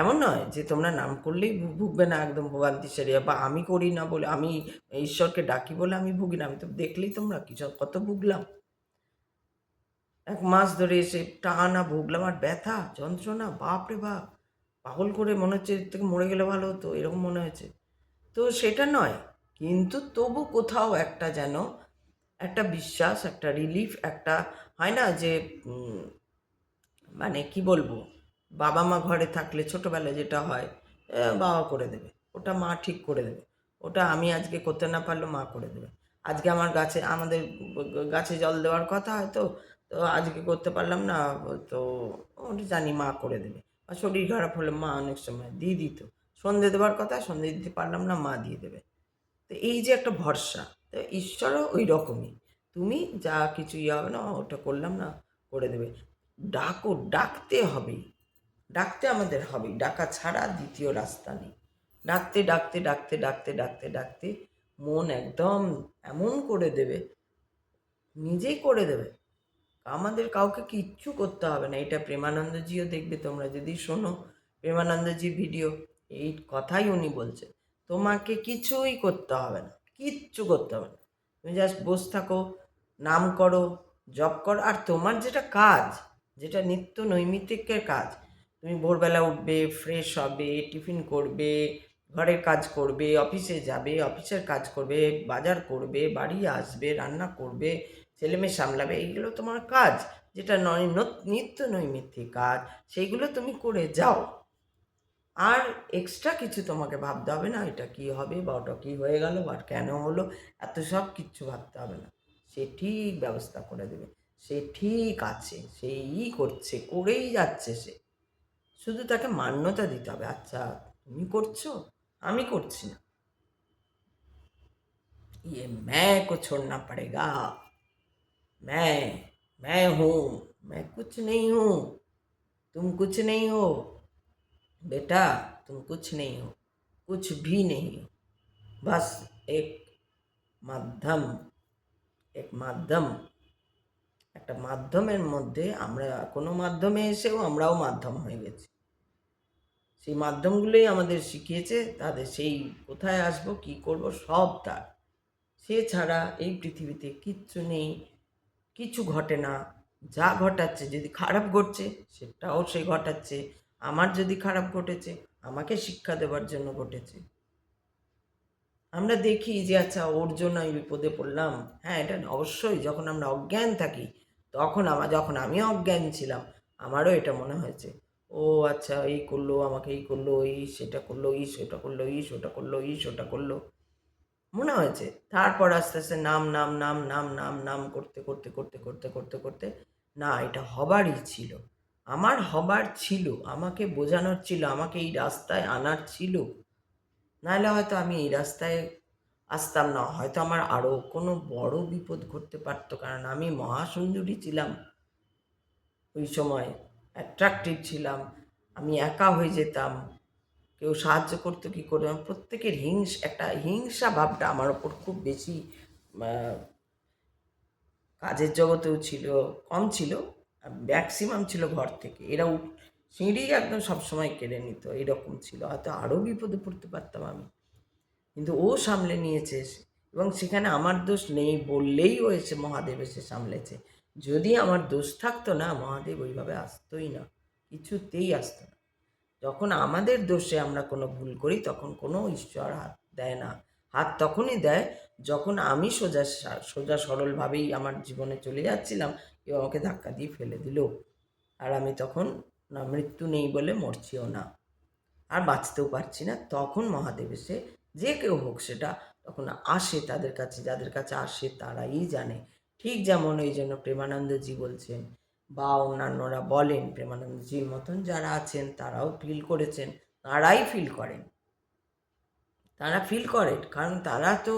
Speaker 1: এমন নয় যে তোমরা নাম করলেই ভুগবে না একদম ভোগান্তি সেরিয়া, বা আমি করি না বলে, আমি ঈশ্বরকে ডাকি বলে আমি ভুগি না, আমি তো দেখলেই তোমরা কি সব কত ভুগলাম, 1 মাস ধরে এসে টানা ভুগলাম, আর ব্যথা যন্ত্রণা বাপরে বাপ, পাগল করে মনে হচ্ছে এর থেকে মরে গেলে ভালো হতো এরকম মনে হয়েছে। তো সেটা নয়, কিন্তু তবু কোথাও একটা যেন একটা বিশ্বাস, একটা রিলিফ, একটা হয় না যে মানে কি বলবো, বাবা মা ঘরে থাকলে ছোটোবেলায় যেটা হয়, বাবা করে দেবে, ওটা মা ঠিক করে দেবে, ওটা আমি আজকে করতে না পারলেও মা করে দেবে। আজকে আমার গাছে, আমাদের গাছে জল দেওয়ার কথা হয়তো, তো আজকে করতে পারলাম না, তো ওটা জানি মা করে দেবে। আর শরীর খারাপ হলে মা অনেক সময় দিয়ে দিত, সন্ধে দেওয়ার কথা সন্ধে দিতে পারলাম না, মা দিয়ে দেবে। তো এই যে একটা ভরসা, তো ঈশ্বরও ওই রকমই, তুমি যা কিছু ইয়ে হবে না ওটা করলাম না, করে দেবে। ডাকো, ডাকতে হবে, ডাকতে আমাদের হবে, ডাকা ছাড়া দ্বিতীয় রাস্তা নেই। ডাকতে ডাকতে ডাকতে ডাকতে ডাকতে ডাকতে মন একদম এমন করে দেবে, নিজেই করে দেবে, আমাদের কাউকে কিচ্ছু করতে হবে না। এটা প্রেমানন্দজিও দেখবে, তোমরা যদি শোনো প্রেমানন্দজির ভিডিও, এই কথাই উনি বলছে, তোমাকে কিছুই করতে হবে না, কিচ্ছু করতে হবে না, তুমি জাস্ট বসে থাকো, নাম করো, জপ করো, আর তোমার যেটা কাজ, যেটা নিত্য নৈমিত্তিকের কাজ, তুমি ভোরবেলা উঠবে, ফ্রেশ হবে, টিফিন করবে, ঘরের কাজ করবে, অফিসে যাবে, অফিসের কাজ করবে, বাজার করবে, বাড়ি আসবে, রান্না করবে, ছেলেমেয়ে সামলাবে, এইগুলো তোমার কাজ, যেটা নিত্য নৈমিত্তিক কাজ, সেইগুলো তুমি করে যাও। আর এক্সট্রা কিছু তোমাকে ভাবতে হবে না, এটা কি হবে বা ওটা কী হয়ে গেল বা কেন হলো, এত সব কিচ্ছু ভাবতে হবে না, সে ঠিক ব্যবস্থা করে দেবে, সে ঠিক আছে, সেই করছে, করেই যাচ্ছে সে, শুধু তাকে মান্যতা দিতে হবে, আচ্ছা তুমি করছো, আমি করছি না, ये मैं को छोड़ना पड़ेगा, मैं हूँ, मैं कुछ नहीं हूँ, तुम कुछ नहीं हो बेटा, तुम कुछ नहीं हो, कुछ भी नहीं हो, बस एक মাধ্যম, এক মাধ্যম, একটা মাধ্যমের মধ্যে আমরা, কোনো মাধ্যমে এসেও আমরাও মাধ্যম হয়ে গেছি, সেই মাধ্যমগুলোই আমাদের শিখিয়েছে, তাদের সেই কোথায় আসবো কী করব সব তার, সে ছাড়া এই পৃথিবীতে কিচ্ছু নেই, কিছু ঘটে না, যা ঘটাচ্ছে যদি খারাপ ঘটছে সেটাও সে ঘটাচ্ছে, আমার যদি খারাপ ঘটেছে, আমাকে শিক্ষা দেওয়ার জন্য ঘটেছে। আমরা দেখি যে আচ্ছা ওর জন্য আমি বিপদে পড়লাম। হ্যাঁ, এটা অবশ্যই যখন আমরা অজ্ঞান থাকি, তখন যখন আমিও অজ্ঞান ছিলাম, আমারও এটা মনে হয়েছে, ও আচ্ছা এই করলো, আমাকে এই করলো, এই সেটা করলো, এই সেটা করলো, এই সেটা করলো, এই সেটা করলো, মনে হয়েছে। তারপর আস্তে আস্তে নাম নাম নাম নাম নাম নাম করতে করতে করতে করতে করতে করতে না, এটা হবারই ছিল, আমার হবার ছিল, আমাকে বোঝানোর ছিল, আমাকে এই রাস্তায় আনার ছিল। নাহলে হয়তো আমি এই রাস্তায় আসতাম না, হয়তো আমার আরও কোনো বড় বিপদ ঘটতে পারতো, কারণ আমি মহাসুন্দরী ছিলাম ওই সময়, অ্যাট্রাকটিভ ছিলাম, আমি একা হয়ে যেতাম, কেউ সাহায্য করতো কী করে, প্রত্যেকের একটা হিংসা ভাবটা আমার ওপর খুব বেশি কাজের জগতেও ছিল, কম ছিল, ম্যাক্সিমাম ছিল ঘর থেকে। সিঁড়ি একদম সবসময় কেড়ে নিত, এরকম ছিল, হয়তো আরও বিপদে পড়তে পারতাম আমি, কিন্তু ও সামলে নিয়েছে। এবং সেখানে আমার দোষ নেই বললেই ও এসে মহাদেব এসে সামলেছে। যদি আমার দোষ থাকতো না, মহাদেব ওইভাবে আসতোই না, কিছুতেই আসতো না। যখন আমাদের দোষে আমরা কোনো ভুল করি, তখন কোনো ঈশ্বর হাত দেয় না। হাত তখনই দেয় যখন আমি সোজা সরলভাবেই আমার জীবনে চলে যাচ্ছিলাম, কেউ আমাকে ধাক্কা দিয়ে ফেলে দিল, আর আমি তখন না, মৃত্যু নেই বলে মরছিও না, আর বাঁচতেও পারছি না, তখন মহাদেব এসে, যে কেউ হোক সেটা, তখন আসে তাদের কাছে, যাদের কাছে আসে তারাই জানে। ঠিক যেমন এই জন্য প্রেমানন্দজি বলছেন, বা অন্যান্যরা বলেন, প্রেমানন্দজির মতন যারা আছেন তারাও ফিল করেছেন, তারাই ফিল করেন, তারা ফিল করেন, কারণ তারা তো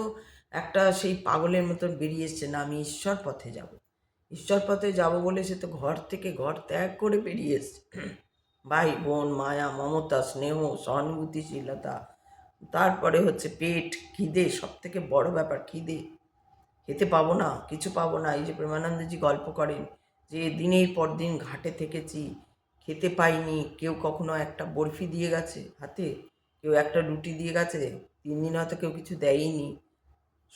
Speaker 1: একটা সেই পাগলের মতন বেরিয়ে এসছে না, আমি ঈশ্বর পথে যাব, ঈশ্বর পথে যাব বলে সে তো ঘর থেকে ঘর ত্যাগ করে বেরিয়ে এসছে। ভাই বোন, মায়া, মমতা, স্নেহ, সহানুভূতিশীলতা, তারপরে হচ্ছে পেট, খিদে, সব থেকে বড় ব্যাপার খিদে, খেতে পাবো না, কিছু পাবো না। এই যে প্রেমানন্দজি গল্প করেন যে দিনের পর দিন ঘাটে থেকেছি, খেতে পাইনি, কেউ কখনো একটা বরফি দিয়ে গেছে হাতে, কেউ একটা রুটি দিয়ে গেছে, 3 দিন হয়তো কেউ কিছু দেয়নি,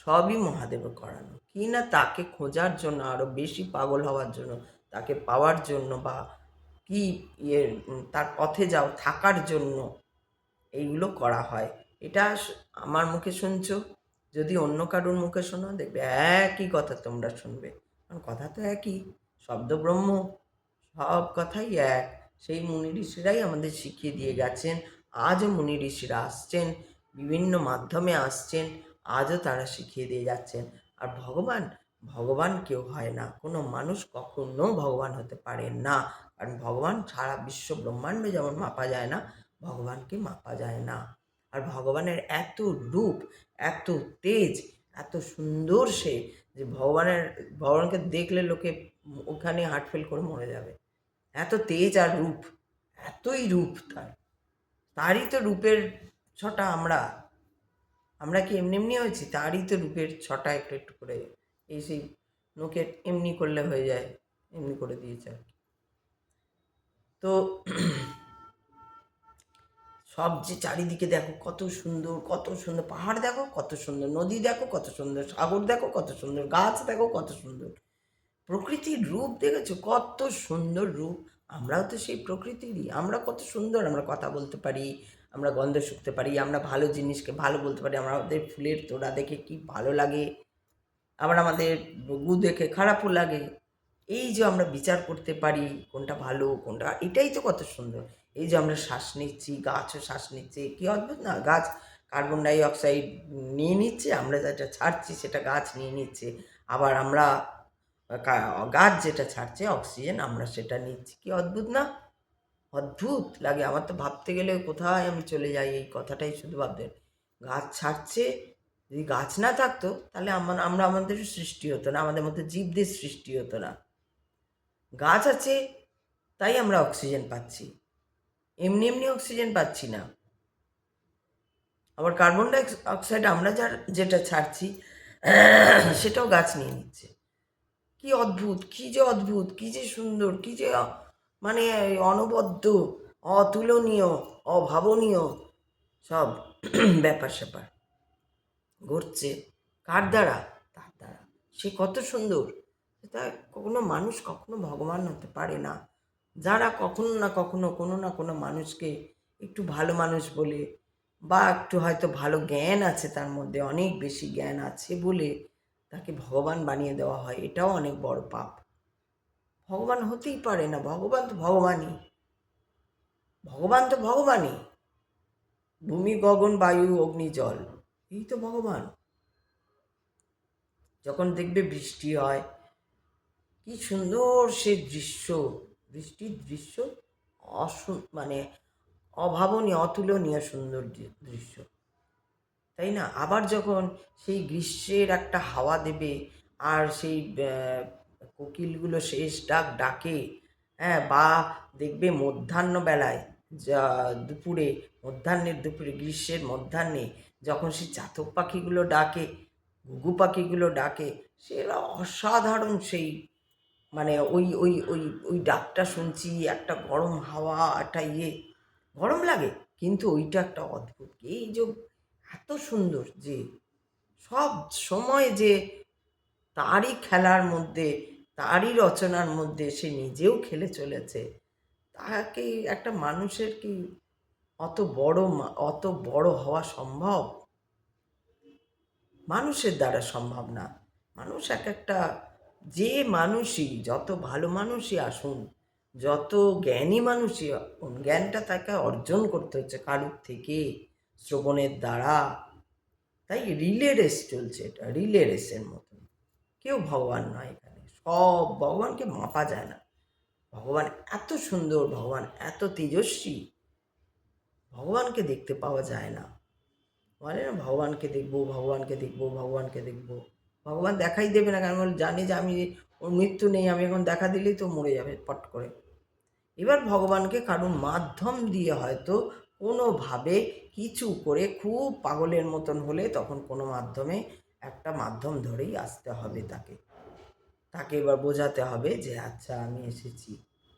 Speaker 1: সবই মহাদেবের করানো, কি না তাকে খোঁজার জন্য, আরও বেশি পাগল হওয়ার জন্য, তাকে পাওয়ার জন্য, বা কি তার পথে যাও থাকার জন্য এইগুলো করা হয়। এটা আমার মুখে শুনছো, যদি অন্য কারোর মুখে শোনো, দেখবে একই কথা তোমরা শুনবে, কারণ কথা তো একই, শব্দ ব্রহ্ম, সব কথাই এক। সেই মুনি ঋষিরাই আমাদের শিখিয়ে দিয়ে গেছেন, আজও মুনি ঋষিরা আসছেন, বিভিন্ন মাধ্যমে আসছেন, আজও তারা শিখিয়ে দিয়ে যাচ্ছেন। আর ভগবান, ভগবান কেউ হয় না, কোনো মানুষ কখনো ভগবান হতে পারে না, কারণ ভগবান সারা বিশ্ব ব্রহ্মাণ্ড যেমন মাপা যায় না, ভগবানকে মাপা যায় না। আর ভগবানের এত রূপ, এত তেজ, এত সুন্দর সে, যে ভগবানকে দেখলে লোকে ওখানে হার্ট ফেল করে মরে যাবে, এত তেজ আর রূপ, এতই রূপ তারই তো রূপের ছটা আমরা, আমরা কি এমনি এমনি হয়েছি, তারই তো রূপের ছটা একটু একটু করে, এই সেই নোকে এমনি করলে হয়ে যায়, এমনি করে দিয়েছে আর কি। তো সব যে চারিদিকে দেখো কত সুন্দর, কত সুন্দর পাহাড় দেখো, কত সুন্দর নদী দেখো, কত সুন্দর সাগর দেখো, কত সুন্দর গাছ দেখো, কত সুন্দর প্রকৃতির রূপ দেখেছো, কত সুন্দর রূপ। আমরাও তো সেই প্রকৃতিরই, আমরা কত সুন্দর, আমরা কথা বলতে পারি, আমরা গন্ধ শুকতে পারি, আমরা ভালো জিনিসকে ভালো বলতে পারি, আমাদের ফুলের তোড়া দেখে কি ভালো লাগে, আবার আমাদের গু দেখে খারাপও লাগে। এই যে আমরা বিচার করতে পারি কোনটা ভালো কোনটা, এটাই তো কত সুন্দর। এই যে আমরা শ্বাস নিচ্ছি, গাছও শ্বাস নিচ্ছে, কি অদ্ভুত না, গাছ কার্বন ডাই অক্সাইড নিয়ে নিচ্ছে, আমরা যেটা ছাড়ছি সেটা গাছ নিয়ে নিচ্ছে, আবার আমরা গাছ যেটা ছাড়ছে অক্সিজেন, আমরা সেটা নিচ্ছি, কি অদ্ভুত না, অদ্ভুত লাগে আমার তো, ভাবতে গেলে কোথায় আমি চলে যাই, এই কথাটাই শুধু ভাবতে, গাছ ছাড়ছে, যদি গাছ না থাকতো তাহলে আমরা আমাদের সৃষ্টি হতো না, আমাদের মধ্যে জীবদের সৃষ্টি হতো না। গাছ আছে তাই আমরা অক্সিজেন পাচ্ছি, এমনি এমনি অক্সিজেন পাচ্ছি না। আবার কার্বন ডাই অক্সাইড আমরা যেটা ছাড়ছি সেটাও গাছ নিয়ে নিচ্ছে, কি অদ্ভুত, কি যে অদ্ভুত, কি যে সুন্দর, কি যে মানে অনবদ্য, অতুলনীয়, অভাবনীয় সব ব্যাপার স্যাপার ঘটছে, কার দ্বারা, তার দ্বারা, সে কত সুন্দর। তা কখনো মানুষ কখনো ভগবান হতে পারে না, যারা কখনো না কখনো কোনো না কোনো মানুষকে একটু ভালো মানুষ বলে, বা একটু হয়তো ভালো জ্ঞান আছে তার মধ্যে, অনেক বেশি জ্ঞান আছে বলে তাকে ভগবান বানিয়ে দেওয়া হয়, এটাও অনেক বড় পাপ। ভগবান হতেই পারে না, ভগবান তো ভগবানই, ভগবান তো ভগবানই। ভূমি গগন বায়ু অগ্নি জল, এই তো ভগবান। যখন দেখবে বৃষ্টি হয়, কি সুন্দর সে দৃশ্য, বৃষ্টির দৃশ্য মানে অভাবনীয়, অতুলনীয় সুন্দর দৃশ্য, তাই না? আবার যখন সেই গ্রীষ্মের একটা হাওয়া দেবে, আর সেই কোকিলগুলো শেষ ডাক ডাকে, হ্যাঁ, বা দেখবে মধ্যাহ্নবেলায়, যা দুপুরে, দুপুরে, গ্রীষ্মের মধ্যাহ্নে যখন সেই চাতক পাখিগুলো ডাকে, ঘুঘু পাখিগুলো ডাকে, সেটা অসাধারণ। সেই মানে ওই ওই ওই ওই ডাকটা শুনছি, একটা গরম হাওয়া, একটা গরম লাগে, কিন্তু ওইটা একটা অদ্ভুত, এই যে এত সুন্দর যে সব সময় যে তারই খেলার মধ্যে, তারই রচনার মধ্যে সে নিজেও খেলে চলেছে, তাকে একটা মানুষের কি অত বড় হওয়া সম্ভব? মানুষের দ্বারা সম্ভব না। মানুষ এক একটা, যে মানুষই, যত ভালো মানুষই আসুন, যত জ্ঞানী মানুষই, জ্ঞানটা তাকে অর্জন করতে হচ্ছে কারুর থেকে, শ্রবণের দ্বারা। তাই রিলে রেস চলছে, এটা রিলে রেসের মতন। কেউ ভগবান নয় এখানে, সব ভগবানকে মাপা যায় না। ভগবান এত সুন্দর, ভগবান এত তেজস্বী, ভগবানকে দেখতে পাওয়া যায় না। বলে না ভগবানকে দেখবো, ভগবানকে দেখবো, ভগবানকে দেখবো, ভগবান দেখাই দেবে না, কারণ জানে যে আমি, ওর মৃত্যু নেই, আমি এখন দেখা দিলেই তো মরে যাবে পট করে। এবার ভগবানকে কারণ মাধ্যম দিয়ে হয়তো কোনোভাবে কিছু করে, খুব পাগলের মতন হলে তখন কোনো মাধ্যমে, একটা মাধ্যম ধরেই আসতে হবে তাকে। তাকে এবার বোঝাতে হবে যে আচ্ছা আমি এসেছি,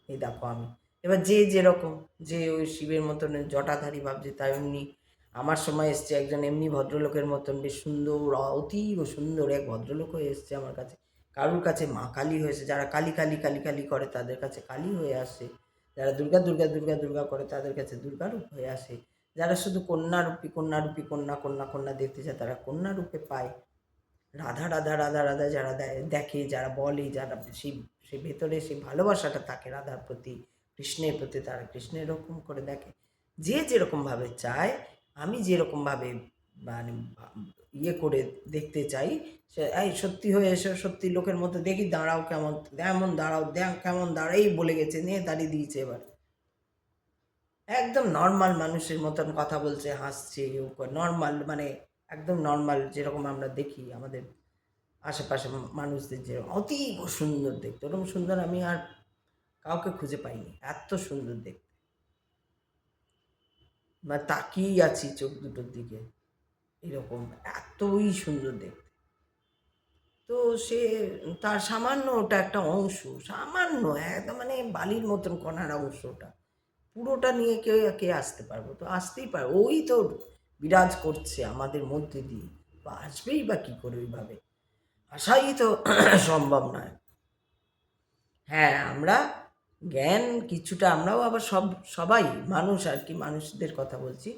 Speaker 1: এই দেখো আমি। এবার যে যেরকম, যে ওই শিবের মতন জটাধারী ভাবছে, তাই এমনি আমার সময় এসছে একজন এমনি ভদ্রলোকের মতন, বেশ সুন্দর, অতীব সুন্দর এক ভদ্রলোক হয়ে এসছে আমার কাছে। কারুর কাছে মা কালী হয়েছে, যারা কালী কালী কালী কালী করে তাদের কাছে কালী হয়ে আসে, যারা দুর্গা দুর্গা দুর্গা দুর্গা করে তাদের কাছে দুর্গারূপ হয়ে আসে, যারা শুধু কন্যারূপী কন্যারূপী কন্যা কন্যা কন্যা দেখতে চায় তারা কন্যারূপে পায়। রাধা রাধা রাধা রাধা যারা দেখে, যারা বলে, যারা সেই সেই ভেতরে সেই ভালোবাসাটা থাকে রাধার প্রতি, কৃষ্ণের প্রতি, তারা কৃষ্ণের এরকম করে দেখে। যে যেরকমভাবে চায়, আমি যেরকমভাবে মানে করে দেখতে চাই, সে এই সত্যি হয়ে এসে সত্যি লোকের মতো দেখি, দাঁড়াও কেমন, এমন দাঁড়াও, দেখ কেমন দাঁড়াই বলে গেছে, নিয়ে দাঁড়িয়ে দিয়েছে। এবার একদম নর্মাল মানুষের মতন কথা বলছে, হাসছে, নর্মাল, মানে একদম নর্মাল, যেরকম আমরা দেখি আমাদের আশেপাশে মানুষদের, যেরকম অতীব সুন্দর দেখতে, ওরকম সুন্দর আমি আর কাউকে খুঁজে পাইনি, এত সুন্দর দেখতে। মানে তাকিয়েই আছি চোখ দুটোর দিকে, এরকম এতই সুন্দর দেখতে। তো সে, তার সামান্য ওটা একটা অংশ, সামান্য একদম মানে বালির মতন কণার অংশ, ওটা পুরোটা নিয়ে কে আসতে পারবো? তো আসতেই পারবো, ওই তো বিরাজ করছে আমাদের মধ্যে দিয়ে, তো আসবেই বা কী করে ওইভাবে? আসাই তো সম্ভব নয়। হ্যাঁ, আমরা জ্ঞান কিছুটা, আমরাও আবার সবাই মানুষ আর কি, মানুষদের কথা বলছি,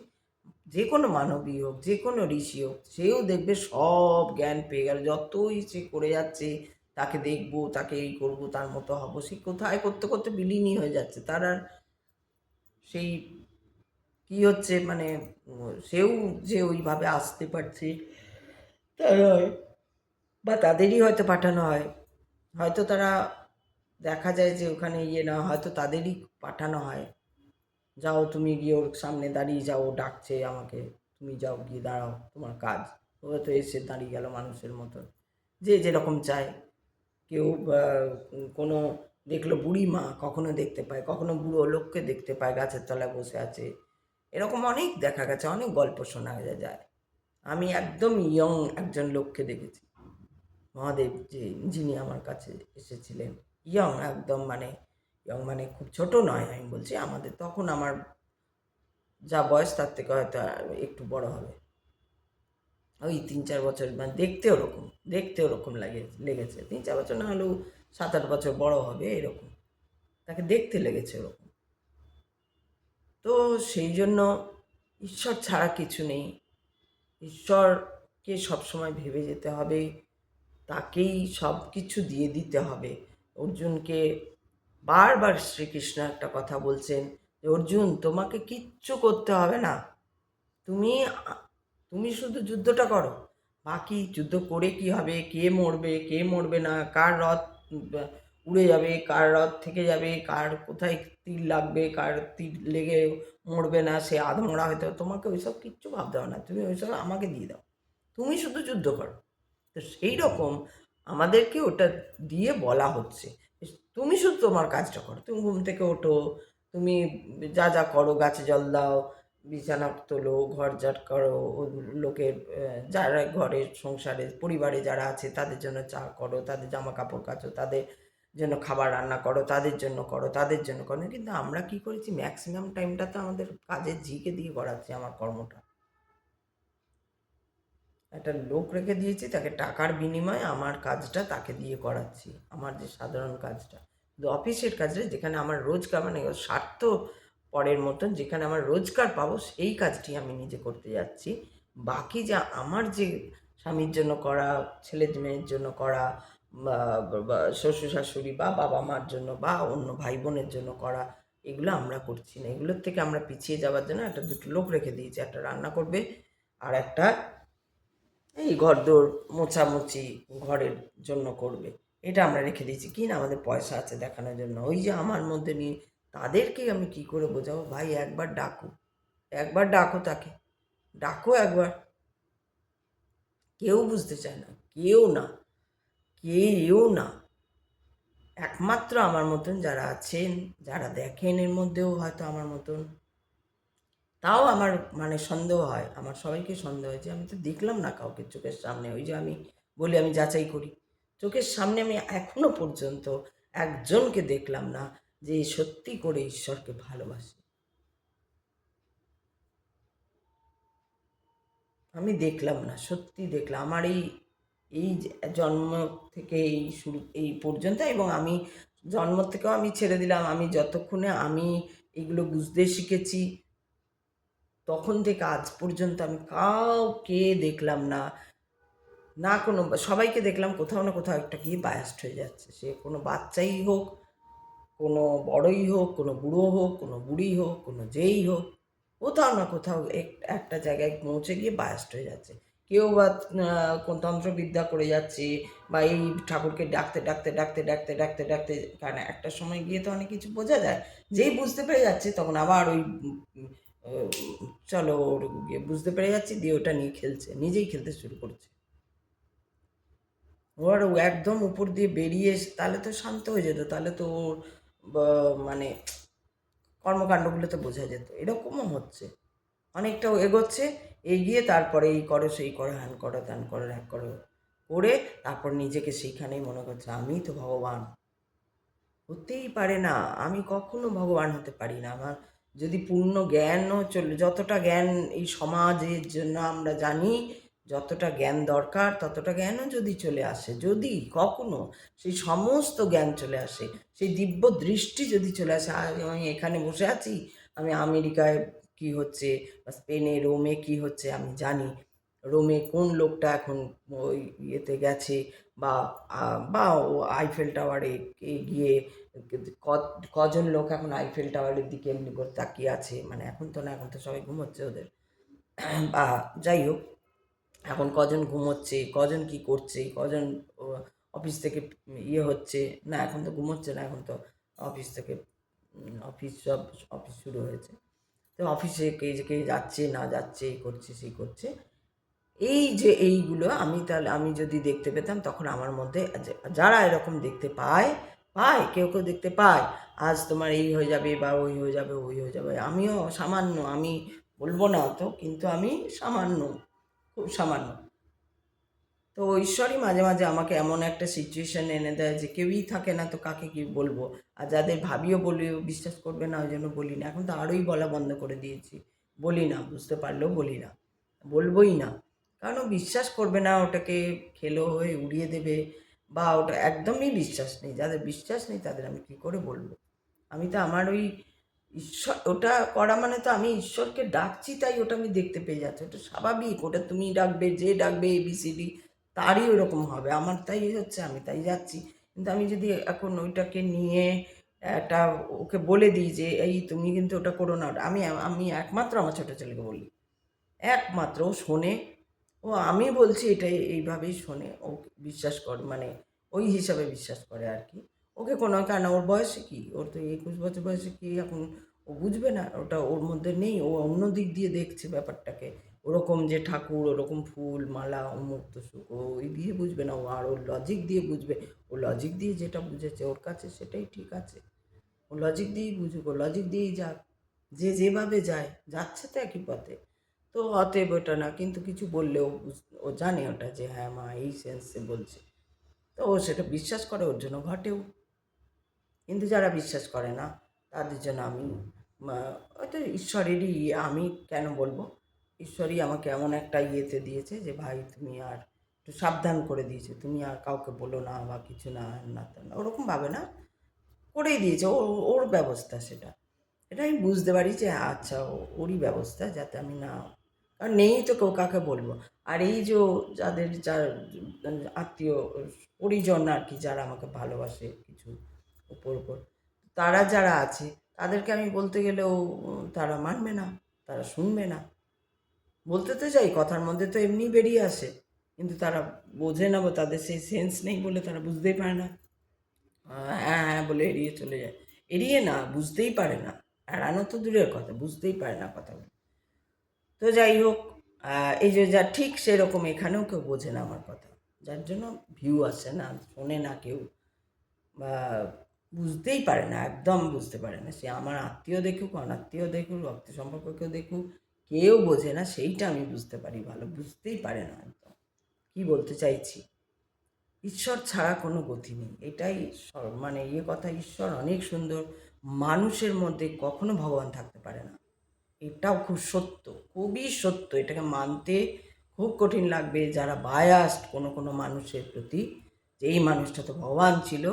Speaker 1: যে কোনো মানবী হোক, যে কোনো ঋষি হোক, সেও দেখবে সব জ্ঞান পেয়ে গেল, যতই সে করে যাচ্ছে, তাকে দেখবো, তাকে এই করবো, তার মতো হবো, সে কোথায় করতে করতে বিলীনই হয়ে যাচ্ছে, তার আর সেই কি হচ্ছে, মানে সেও যে ওইভাবে আসতে পারছে তা নয়, বা তাদেরই হয়তো পাঠানো হয়, হয়তো তারা, দেখা যায় যে ওখানে না, হয়তো তাদেরই পাঠানো হয়, যাও তুমি গিয়ে ওর সামনে দাঁড়িয়ে যাও, ও ডাকছে আমাকে, তুমি যাও গিয়ে দাঁড়াও, তোমার কাজ। ও তো এসে দাঁড়িয়ে গেল মানুষের মতন, যে যেরকম চায়। কেউ কোনো দেখলো বুড়ি মা, কখনো দেখতে পায়, কখনো বুড়ো লোককে দেখতে পায় গাছের তলায় বসে আছে, এরকম অনেক দেখা গেছে, অনেক গল্প শোনা যায়। আমি একদম ইয়ং একজন লোককে দেখেছি, মহাদেব, যিনি আমার কাছে এসেছিলেন, ইয়ং একদম, মানে ইয়ং মানে খুব ছোট নয়, আমি বলছি আমাদের তখন, আমার যা বয়স তার থেকে হয়তো একটু বড় হবে, ওই 3-4 বছর, মানে দেখতে ওরকম লেগেছে, 3-4 বছর না হলেও 7-8 বছর বড় হবে এরকম। তাকে দেখতে লেগেছে ওরকম। তো সেই জন্য ঈশ্বর ছাড়া কিছু নেই। ঈশ্বরকে সবসময় ভেবে যেতে হবে, তাকেই সব কিছু দিয়ে দিতে হবে। অর্জুনকে বারবার শ্রীকৃষ্ণ একটা কথা বলছেন যে, অর্জুন তোমাকে কিচ্ছু করতে হবে না, তুমি তুমি শুধু যুদ্ধটা করো। বাকি যুদ্ধ করে কি হবে, কে মরবে কে মরবে না, কার রথ উড়ে যাবে, কার রথ থেকে যাবে, কার কোথায় তীর লাগবে, কার তীর লেগে মরবে না, সে আধমরা হয়তো, তোমাকে ওইসব কিচ্ছু ভাবতে হবে না, তুমি ওইসব আমাকে দিয়ে দাও, তুমি শুধু যুদ্ধ করো। তো সেই রকম আমাদেরকে ওটা দিয়ে বলা হচ্ছে, তুমি শুধু তোমার কাজটা করো, তুমি ঘুম থেকে ওঠো, তুমি যা যা করো, গাছে জল দাও, বিছানা তোলো, ঘর ঝাড় করো, লোকের যারা ঘরের সংসারে পরিবারে যারা আছে তাদের জন্য চা করো, তাদের জামা কাপড় কাচো, তাদের জন্য খাবার রান্না করো, তাদের জন্য করো, তাদের জন্য করো। কিন্তু আমরা কি করেছি, ম্যাক্সিমাম টাইমটা তো আমাদের কাজের ঝিকে দিয়ে করাচ্ছি আমার কর্মটা। একটা লোক রেখে দিয়েছি, তাকে টাকার বিনিময়ে আমার কাজটা তাকে দিয়ে করাচ্ছি, আমার যে সাধারণ কাজটা। কিন্তু অফিসের কাজে যেখানে আমার রোজগার, মানে স্বার্থ পরের মতন যেখানে আমার রোজগার পাবো, সেই কাজটি আমি নিজে করতে যাচ্ছি। বাকি যা আমার যে স্বামীর জন্য করা, ছেলে মেয়ের জন্য করা, বা শ্বশুর শাশুড়ি বা বাবা মার জন্য বা অন্য ভাই বোনের জন্য করা, এগুলো আমরা করছি না। এগুলোর থেকে আমরা পিছিয়ে যাওয়ার জন্য একটা দুটো লোক রেখে দিয়েছি, একটা রান্না করবে আর একটা এই ঘরদোর মোছামুছি ঘরের জন্য করবে। এটা আমরা রেখে দিয়েছি, কি না আমাদের পয়সা আছে দেখানোর জন্য। ওই যে আমার মধ্যে নিয়ে তাদেরকে আমি কি করে বোঝাবো, ভাই একবার ডাকো, একবার ডাকো, তাকে ডাকো একবার। কেউ বুঝতে চায় না, কেউ না, কেউ না। একমাত্র আমার মতন যারা আছেন, যারা দেখেন, এর মধ্যেও হয়তো আমার মতন, তাও আমার মানে সন্দেহ হয়, আমার সবাইকে সন্দেহ হয় যে আমি তো দেখলাম না কাউকে চোখের সামনে। ওই যে আমি বলি আমি যাচাই করি, চোখের সামনে আমি এখনো পর্যন্ত একজনকে দেখলাম না যে সত্যি করে ঈশ্বরকে ভালোবাসে। আমি দেখলাম না, সত্যি দেখলাম। আমার এই এই জন্ম থেকে এই শুরু এই পর্যন্ত, এবং আমি জন্ম থেকেও আমি ছেড়ে দিলাম, আমি যতক্ষণে আমি এগুলো বুঝতে শিখেছি তখন থেকে আজ পর্যন্ত আমি কাউকে দেখলাম না, না কোনো, সবাইকে দেখলাম কোথাও না কোথাও একটা গিয়ে বায়াস্ট হয়ে যাচ্ছে। সে কোনো বাচ্চাই হোক, কোনো বড়ই হোক, কোনো বুড়ো হোক, কোনো বুড়ি হোক, কোনো যেই হোক, কোথাও না কোথাও একটা জায়গায় পৌঁছে গিয়ে বায়াস্ট হয়ে যাচ্ছে। কেউ বা কোন তন্ত্রবিদ্যা করে যাচ্ছে, বা এই ঠাকুরকে ডাকতে ডাকতে ডাকতে ডাকতে ডাকতে ডাকতে, কারণ একটা সময় গিয়ে তো অনেক কিছু বোঝা যায়। যেই বুঝতে পেরে যাচ্ছে তখন আবার ওই চলো ওর বুঝতে পেরে যাচ্ছি দিয়ে ওটা নিয়ে খেলছে, নিজেই খেলতে শুরু করছে। ওর একদম উপর দিয়ে বেরিয়ে তাহলে তো শান্ত হয়ে যেত, তাহলে তো ওর মানে কর্মকাণ্ডগুলো তো বোঝা যেত। এরকমও হচ্ছে, অনেকটা এগোচ্ছে, এগিয়ে তারপরে এই করো সেই করো হ্যান করো ত্যান করো হ্যান করো করে তারপর নিজেকে সেইখানেই মনে করছে আমি তো ভগবান। হতেই পারে না, আমি কখনো ভগবান হতে পারি না। আমার যদি পূর্ণ জ্ঞানও যতটা জ্ঞান এই সমাজের জন্য আমরা জানি, যতটা জ্ঞান দরকার ততটা জ্ঞানও যদি চলে আসে, যদি কখনো সেই সমস্ত জ্ঞান চলে আসে, সেই দিব্য দৃষ্টি যদি চলে আসে, আজ আমি এখানে বসে আছি, আমি আমেরিকায় কি হচ্ছে বা স্পেনে রোমে কি হচ্ছে আমি জানি, রোমে কোন লোকটা এখন ওই ইয়েতে গেছে, বা বা ও আইফেল টাওয়ারে গিয়ে কজন লোক এখন আইফেল টাওয়ারের দিকে এমনি করে তাকিয়ে আছে, মানে এখন তো না, এখন তো সবাই ঘুমোচ্ছে ওদের, বা যাই হোক, এখন কজন ঘুমোচ্ছে, কজন কি করছে, কজন অফিস থেকে ইয়ে হচ্ছে, না এখন তো ঘুমোচ্ছে না, এখন তো অফিস থেকে অফিস শুরু হয়েছে, তো অফিসে কে যে কে যাচ্ছে না যাচ্ছে, এই করছে সেই করছে। এই যে এইগুলো আমি, তাহলে আমি যদি দেখতে পেতাম তখন আমার মধ্যে যারা এরকম দেখতে পায়, কেউ কেউ দেখতে পায়, আজ তোমার এই হয়ে যাবে বা ওই হয়ে যাবে ওই হয়ে যাবে, আমিও সামান্য, আমি বলবো না অত, কিন্তু আমি সামান্য, খুব সামান্য। তো ঈশ্বরই মাঝে মাঝে আমাকে এমন একটা সিচুয়েশন এনে দেয় যে কেউই থাকে না, তো কাকে কি বলবো। আর যাদের ভাবিও বলিও বিশ্বাস করবে না, ওই জন্য বলি না। এখন তো আরোই বলা বন্ধ করে দিয়েছি, বলি না, বুঝতে পারলেও বলি না, বলবোই না। কারণ ও বিশ্বাস করবে না, ওটাকে খেলো হয়ে উড়িয়ে দেবে, বা ওটা একদমই বিশ্বাস নেই, যাদের বিশ্বাস নেই তাদের আমি কী করে বলবো। আমি তো আমার ওই ঈশ্বর, ওটা করা মানে তো আমি ঈশ্বরকে ডাকছি, তাই ওটা আমি দেখতে পেয়ে যাচ্ছি। ওটা স্বাভাবিক, ওটা তুমি ডাকবে, যে ডাকবে ABCD তারই ওরকম হবে। আমার তাই হচ্ছে, আমি তাই যাচ্ছি। কিন্তু আমি যদি এখন ওইটাকে নিয়ে একটা ওকে বলে দিই যে এই তুমি কিন্তু ওটা করো না, আমি আমি একমাত্র আমার ছোটো ছেলেকে বলি, একমাত্র ও শোনে। ও আমি বলছি এটাই, এইভাবেই শোনে, ও বিশ্বাস করে, মানে ওই হিসাবে বিশ্বাস করে আর কি। ওকে কোনো, কেন ওর বয়সে কি, ওর তো 21 বছর বয়সে, কি এখন ও বুঝবে না? ওটা ওর মধ্যে নেই, ও অন্য দিক দিয়ে দেখছে ব্যাপারটাকে। ওরকম যে ঠাকুর, ওরকম ফুল মালা, অমুক তসুক, ও ওই দিয়ে বুঝবে না, ও আর ওর লজিক দিয়ে বুঝবে। ও লজিক দিয়ে যেটা বুঝেছে ওর কাছে সেটাই ঠিক আছে, ও লজিক দিয়েই বুঝুক, ও লজিক দিয়েই যাক, যে যেভাবে যায়, যাচ্ছে তো একই পথে। তো অতএব ওটা না, কিন্তু কিছু বললেও ও জানে ওটা, যে হ্যাঁ মা এই সেন্সে বলছে, তো ও সেটা বিশ্বাস করে, ওর জন্য ঘটেও। কিন্তু যারা বিশ্বাস করে না তাদের জন্য আমি হয়তো ঈশ্বরেরই ইয়ে, আমি কেন বলবো, ঈশ্বরই আমাকে এমন একটা ইয়েতে দিয়েছে যে ভাই তুমি আর একটু সাবধান করে দিয়েছে, তুমি আর কাউকে বলো না বা কিছু না, না তা না, ওরকম ভাবে না, করেই দিয়েছে, ওর ওর ব্যবস্থা সেটা। এটা আমি বুঝতে পারি যে আচ্ছা ওরই ব্যবস্থা, যাতে আমি না, আর নেই তো কেউ, কাকে বলবো। আর এই যে যাদের, যার আত্মীয় পরিজন আর কি, যারা আমাকে ভালোবাসে কিছু উপর উপর, তারা যারা আছে, তাদেরকে আমি বলতে গেলেও তারা মানবে না, তারা শুনবে না। বলতে তো যাই, কথার মধ্যে তো এমনি বেরিয়ে আসে, কিন্তু তারা বোঝে না, বা তাদের সেই সেন্স নেই বলে তারা বুঝতেই পারে না। হ্যাঁ হ্যাঁ বলে এড়িয়ে চলে যায়, এড়িয়ে না, বুঝতেই পারে না, এড়ানো তো দূরের কথা, বুঝতেই পারে না কথাগুলো। তো যাই হোক, এই যে যা ঠিক সেরকম এখানেও কেউ বোঝে না আমার কথা, যার জন্য ভিউ আসে না, শোনে না কেউ, বা বুঝতেই পারে না, একদম বুঝতে পারে না। সে আমার আত্মীয় দেখুক, অনাত্মীয় দেখুক, রক্ত সম্পর্ক কেউ দেখুক, কেউ বোঝে না, সেইটা আমি বুঝতে পারি ভালো, বুঝতেই পারে না একদম কী বলতে চাইছি। ঈশ্বর ছাড়া কোনো গতি নেই, এটাই মানে ইয়ে কথা, ঈশ্বর অনেক সুন্দর, মানুষের মধ্যে কখনো ভগবান থাকতে পারে না, এটাও খুব সত্য, খুবই সত্য, এটাকে মানতে খুব কঠিন লাগবে যারা বায়াস্ট কোনো কোনো মানুষের প্রতি, যে এই মানুষটা তো ভগবান ছিল।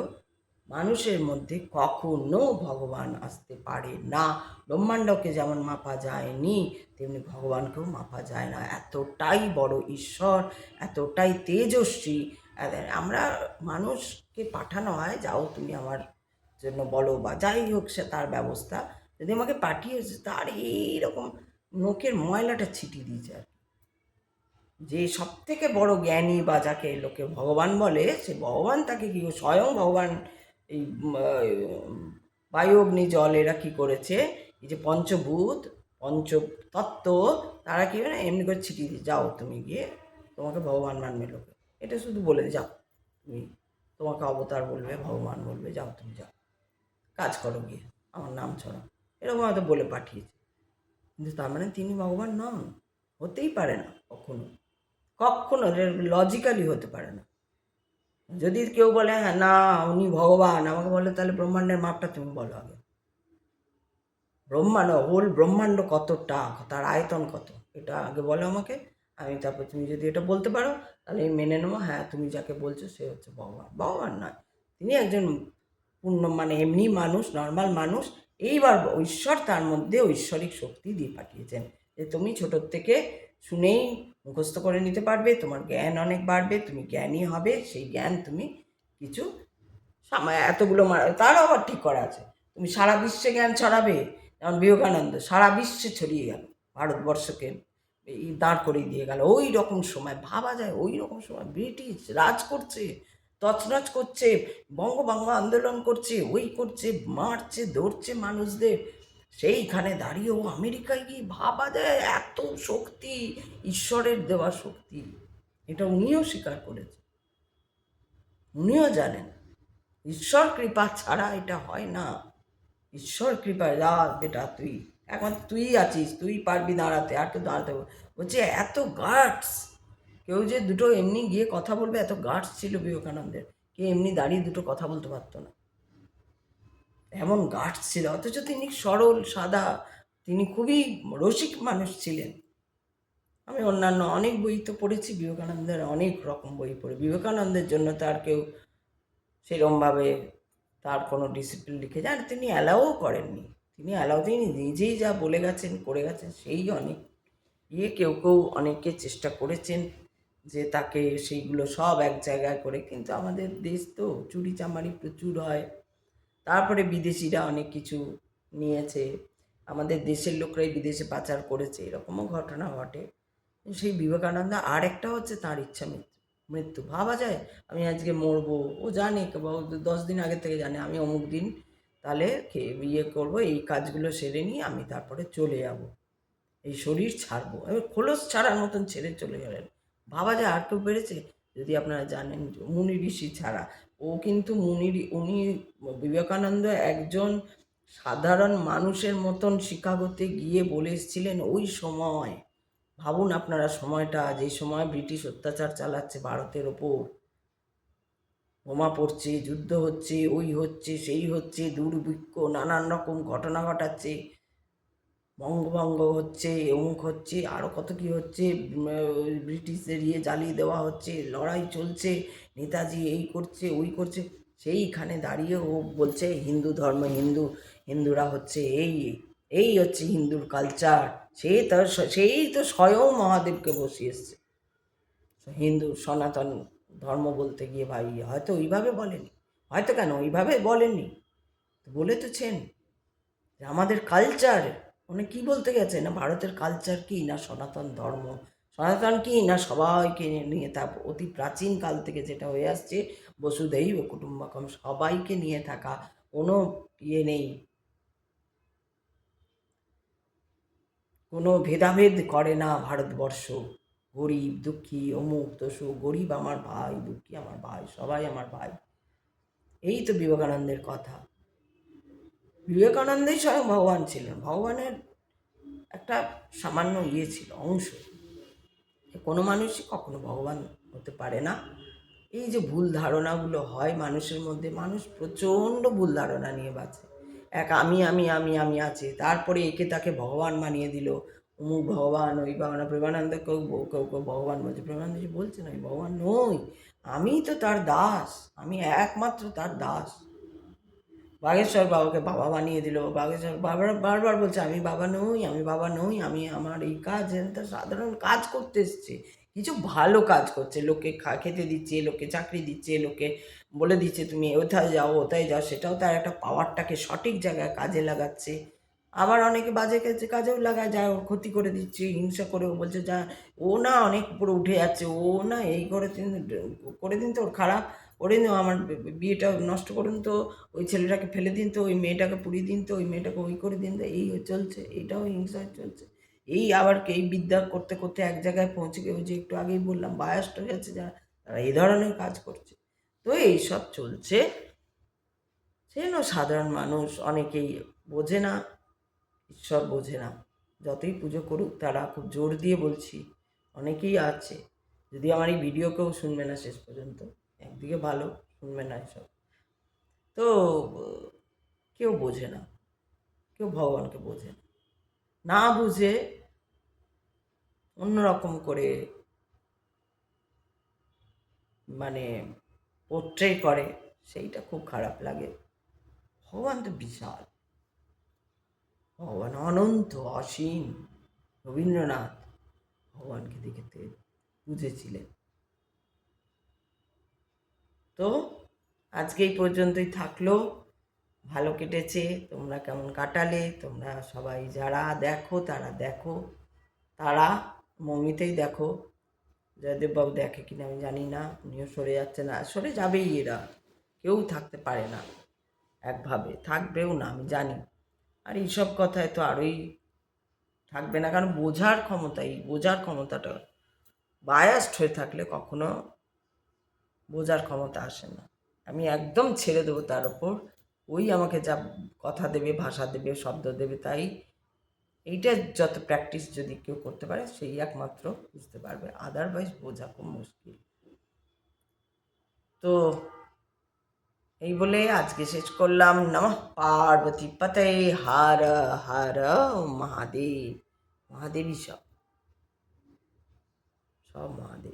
Speaker 1: মানুষের মধ্যে কখনো ভগবান আসতে পারে না। ব্রহ্মাণ্ডকে যেমন মাপা যায়নি, তেমনি ভগবানকেও মাপা যায় না, এতটাই বড় ঈশ্বর, এতটাই তেজস্বী। আমরা মানুষকে পাঠানো হয়, যাও তুমি আমার জন্য বলো, বা যাই হোক সে তার ব্যবস্থা, যদি আমাকে পাঠিয়েছে, তার এইরকম নোকের ময়লাটা ছিটিয়ে দিয়েছে আর কি। যে সব থেকে বড় জ্ঞানী, বা যাকে লোকে ভগবান বলে, সে ভগবান তাকে কি স্বয়ং ভগবান, এই বায়ু অগ্নি জল এরা কী করেছে, এই যে পঞ্চভূত পঞ্চতত্ত্ব, তারা কী না এমনি করে ছিটিয়ে দিয়ে, যাও তুমি গিয়ে, তোমাকে ভগবান মানবে লোকে, এটা শুধু বলে যাও তুমি, তোমাকে অবতার বলবে, ভগবান বলবে, যাও তুমি যাও, কাজ করো গিয়ে, আমার নাম ছড়াও, এরকম হয়তো বলে পাঠিয়েছে। কিন্তু তার মানে তিনি ভগবান নন, হতেই পারে না কখনো, কখনো লজিক্যালি হতে পারে না। যদি কেউ বলে হ্যাঁ না উনি ভগবান, আমাকে বলে তাহলে ব্রহ্মাণ্ডের মাপটা তুমি বলো আগে, ব্রহ্মাণ্ড, হোল ব্রহ্মাণ্ড কতটা, তার আয়তন কত, এটা আগে বলো আমাকে, আমি তারপর তুমি যদি এটা বলতে পারো তাহলে আমি মেনে নেবো, হ্যাঁ তুমি যাকে বলছো সে হচ্ছে ভগবান। ভগবান নয়, তিনি একজন পূর্ণ, মানে এমনি মানুষ, নর্মাল মানুষ। এইবার ঈশ্বর তার মধ্যে ঐশ্বরিক শক্তি দিয়ে পাঠিয়েছেন, যে তুমি ছোটোর থেকে শুনেই মুখস্থ করে নিতে পারবে, তোমার জ্ঞান অনেক বাড়বে, তুমি জ্ঞানী হবে, সেই জ্ঞান তুমি কিছু এতগুলো তারও আবার ঠিক করা আছে, তুমি সারা বিশ্বে জ্ঞান ছড়াবে, যেমন বিবেকানন্দ সারা বিশ্বে ছড়িয়ে গেল, ভারতবর্ষকে এই দাঁড় করিয়ে দিয়ে গেল। ওই রকম সময় ভাবা যায়, ওই রকম সময় ব্রিটিশ রাজ করছে, তছনছ করছে, বঙ্গভঙ্গ আন্দোলন করছে, ওই করছে, মারছে, ধরছে মানুষদের, সেইখানে দাঁড়িয়েও আমেরিকায় গিয়ে ভাবা যায় এত শক্তি, ঈশ্বরের দেওয়া শক্তি, এটা উনিও স্বীকার করেছে, উনিও জানেন ঈশ্বর কৃপা ছাড়া এটা হয় না। ঈশ্বর কৃপায় যা বেটা, তুই এখন তুই আছিস, তুই পারবি দাঁড়াতে, আর তো দাঁড়াতে বলছে, এত গার্ডস, কেউ যে দুটো এমনি গিয়ে কথা বলবে, এত গার্ডস ছিল বিবেকানন্দের, কে এমনি দাঁড়িয়ে দুটো কথা বলতে পারতো না, এমন গার্ডস ছিল। অথচ তিনি সরল সাদা, তিনি খুবই রসিক মানুষ ছিলেন। আমি অন্যান্য অনেক বই তো পড়েছি বিবেকানন্দের, অনেক রকম বই পড়ে, বিবেকানন্দের জন্য তো আর কেউ সেরমভাবে তার কোনো ডিসিপ্লিন লিখে যান, তিনি অ্যালাউও করেননি। তিনি নিজেই যা বলে গেছেন করে গেছেন, সেই অনেক কেউ কেউ অনেকে চেষ্টা করেছেন যে তাকে সেইগুলো সব এক জায়গায় করে, কিন্তু আমাদের দেশ তো চুরি চামারি প্রচুর হয়। তারপরে বিদেশিরা অনেক কিছু নিয়েছে, আমাদের দেশের লোকরাই বিদেশে পাচার করেছে, এরকমও ঘটনা ঘটে। সেই বিবেকানন্দ আর একটা হচ্ছে তার ইচ্ছা মৃত্যু। ভাবা যায় আমি আজকে মরবো, ও জানে 10 দিন আগে থেকে জানে আমি অমুক দিন তাহলে করবো, এই কাজগুলো সেরে নিয়ে আমি তারপরে চলে যাব, এই শরীর ছাড়বো, এবার খোলস ছাড়ার মতন ছেড়ে চলে গেলেন। ভাবা যায় আর কেউ পেরেছে? যদি আপনারা জানেন মুনি ঋষি ছাড়া, ও কিন্তু উনি বিবেকানন্দ একজন সাধারণ মানুষের মতন শিকাগোতে গিয়ে বলে এসেছিলেন ওই সময়। ভাবুন আপনারা সময়টা, যে সময় ব্রিটিশ অত্যাচার চালাচ্ছে ভারতের ওপর, বোমা পড়ছে, যুদ্ধ হচ্ছে, ওই হচ্ছে সেই হচ্ছে, দুর্ভিক্ষ, নানান রকম ঘটনা ঘটাচ্ছে, বঙ্গভঙ্গ হচ্ছে, অমুক হচ্ছে, আরও কত কী হচ্ছে, ব্রিটিশদের জ্বালিয়ে দেওয়া হচ্ছে, লড়াই চলছে, নেতাজি এই করছে ওই করছে, সেইখানে দাঁড়িয়ে ও বলছে হিন্দু ধর্ম, হিন্দুরা হচ্ছে এই হচ্ছে হিন্দুর কালচার। সেই তো স্বয়ং মহাদেবকে বসিয়ে এসছে হিন্দু সনাতন ধর্ম বলতে গিয়ে। ভাই হয়তো ওইভাবে বলেনি, হয়তো কেন ওইভাবে বলেননি, বলে তোছেন আমাদের কালচার, মানে কী বলতে গেছে না ভারতের কালচার কি না সনাতন ধর্ম, সনাতন কি না সবাইকে নিয়ে, তা অতি প্রাচীন কাল থেকে যেটা হয়ে আসছে বসুধৈব কুটুম্বকম, সবাইকে নিয়ে থাকা, কোনো নেই, কোনো ভেদাভেদ করে না ভারতবর্ষ, গরিব দুঃখী অমুক তসু, গরিব আমার ভাই, দুঃখী আমার ভাই, সবাই আমার ভাই। এই তো বিবেকানন্দের কথা। বিবেকানন্দই স্বয়ং ভগবান ছিলেন, ভগবানের একটা সামান্য ছিল অংশ। কোনো মানুষই কখনো ভগবান হতে পারে না। এই যে ভুল ধারণাগুলো হয় মানুষের মধ্যে, মানুষ প্রচণ্ড ভুল ধারণা নিয়ে বাঁচে। আমি আছে, তারপরে একে তাকে ভগবান মানিয়ে দিল, অমুক ভগবান ওই ভগবান। প্রেমানন্দ কেউ কেউ কেউ ভগবান বলছে, প্রেমানন্দজি বলছেন আমি ভগবান নই, আমি তো তার দাস, আমি একমাত্র তার দাস। বাগেশ্বর বাবাকে বাবা বানিয়ে দিল, বাগেশ্বর বারবার বলছে আমি বাবা নই, আমি আমার এই কাজ, এটা সাধারণ কাজ করতে এসছে, কিছু ভালো কাজ করছে, লোককে খেতে দিচ্ছে, লোককে চাকরি দিচ্ছে, লোককে বলে দিচ্ছে তুমি ওথায় যাও ওথায় যাও, সেটাও তার একটা পাওয়ারটাকে সঠিক জায়গায় কাজে লাগাচ্ছে। আবার অনেকে বাজে কাজেও লাগায়, যা ওর ক্ষতি করে দিচ্ছে, হিংসা করেও বলছে যা ও না অনেক উপরে উঠে যাচ্ছে, ও না এই করে দিন তো ওর খারাপ, করে দিন আমার বিয়েটা নষ্ট করুন তো, ওই ছেলেটাকে ফেলে দিন তো, ওই মেয়েটাকে পুড়িয়ে দিন তো, ওই মেয়েটাকে ওই করে দিন তো, এই চলছে, এইটাও হিংসা চলছে। এই আবার এই বিদ্যা করতে করতে এক জায়গায় পৌঁছে গিয়ে, ওই যে একটু আগেই বললাম বায়াসড হয়ে যাচ্ছে যারা, তারা এই ধরনের কাজ করছে। তো এইসব চলছে, সেজন্য সাধারণ মানুষ অনেকেই বোঝে না, ঈশ্বর বোঝে না, যতই পুজো করুক তারা, খুব জোর দিয়ে বলছি অনেকেই আছে, যদি আমার এই ভিডিও কেউ শুনবে না শেষ পর্যন্ত, একদিকে ভালো, শুনবে না এসব, তো কেউ বোঝে না, কেউ ভগবানকে বোঝে না, না বুঝে অন্যরকম করে মানে পোট্রে করে, সেইটা খুব খারাপ লাগে। ভগবান তো বিশাল, ভগবান অনন্ত অসীম। রবীন্দ্রনাথ ভগবানকে দেখতে বুঝেছিলেন। তো আজকে এই পর্যন্তই থাকলো, ভালো কেটেছে, তোমরা কেমন কাটালে, তোমরা সবাই যারা দেখো তারা দেখো, তারা মমিতেই দেখো, জয়দেববাবু দেখে কিনা আমি জানি না, উনিও সরে যাচ্ছে না, সরে যাবেই, এরা কেউ থাকতে পারে না একভাবে, থাকবেও না আমি জানি, আর এইসব কথায় তো আরোই থাকবে না, কারণ বোঝার ক্ষমতাটা বায়াসড হয়ে থাকলে কখনো বোঝার ক্ষমতা আসে না। আমি একদম ছেড়ে দেবো তার ওপর, ওই আমাকে যা কথা দেবে, ভাষা দেবে, শব্দ দেবে, তাই এইটা যত প্র্যাকটিস যদি কেউ করতে পারে সেই একমাত্র বুঝতে পারবে, আদারওয়াইজ বোঝা খুব মুশকিল। তো এই বলে আজকে শেষ করলাম। নমঃ পার্বতী পতে, হর হর মহাদেব, মহাদেবী সব মহাদেব।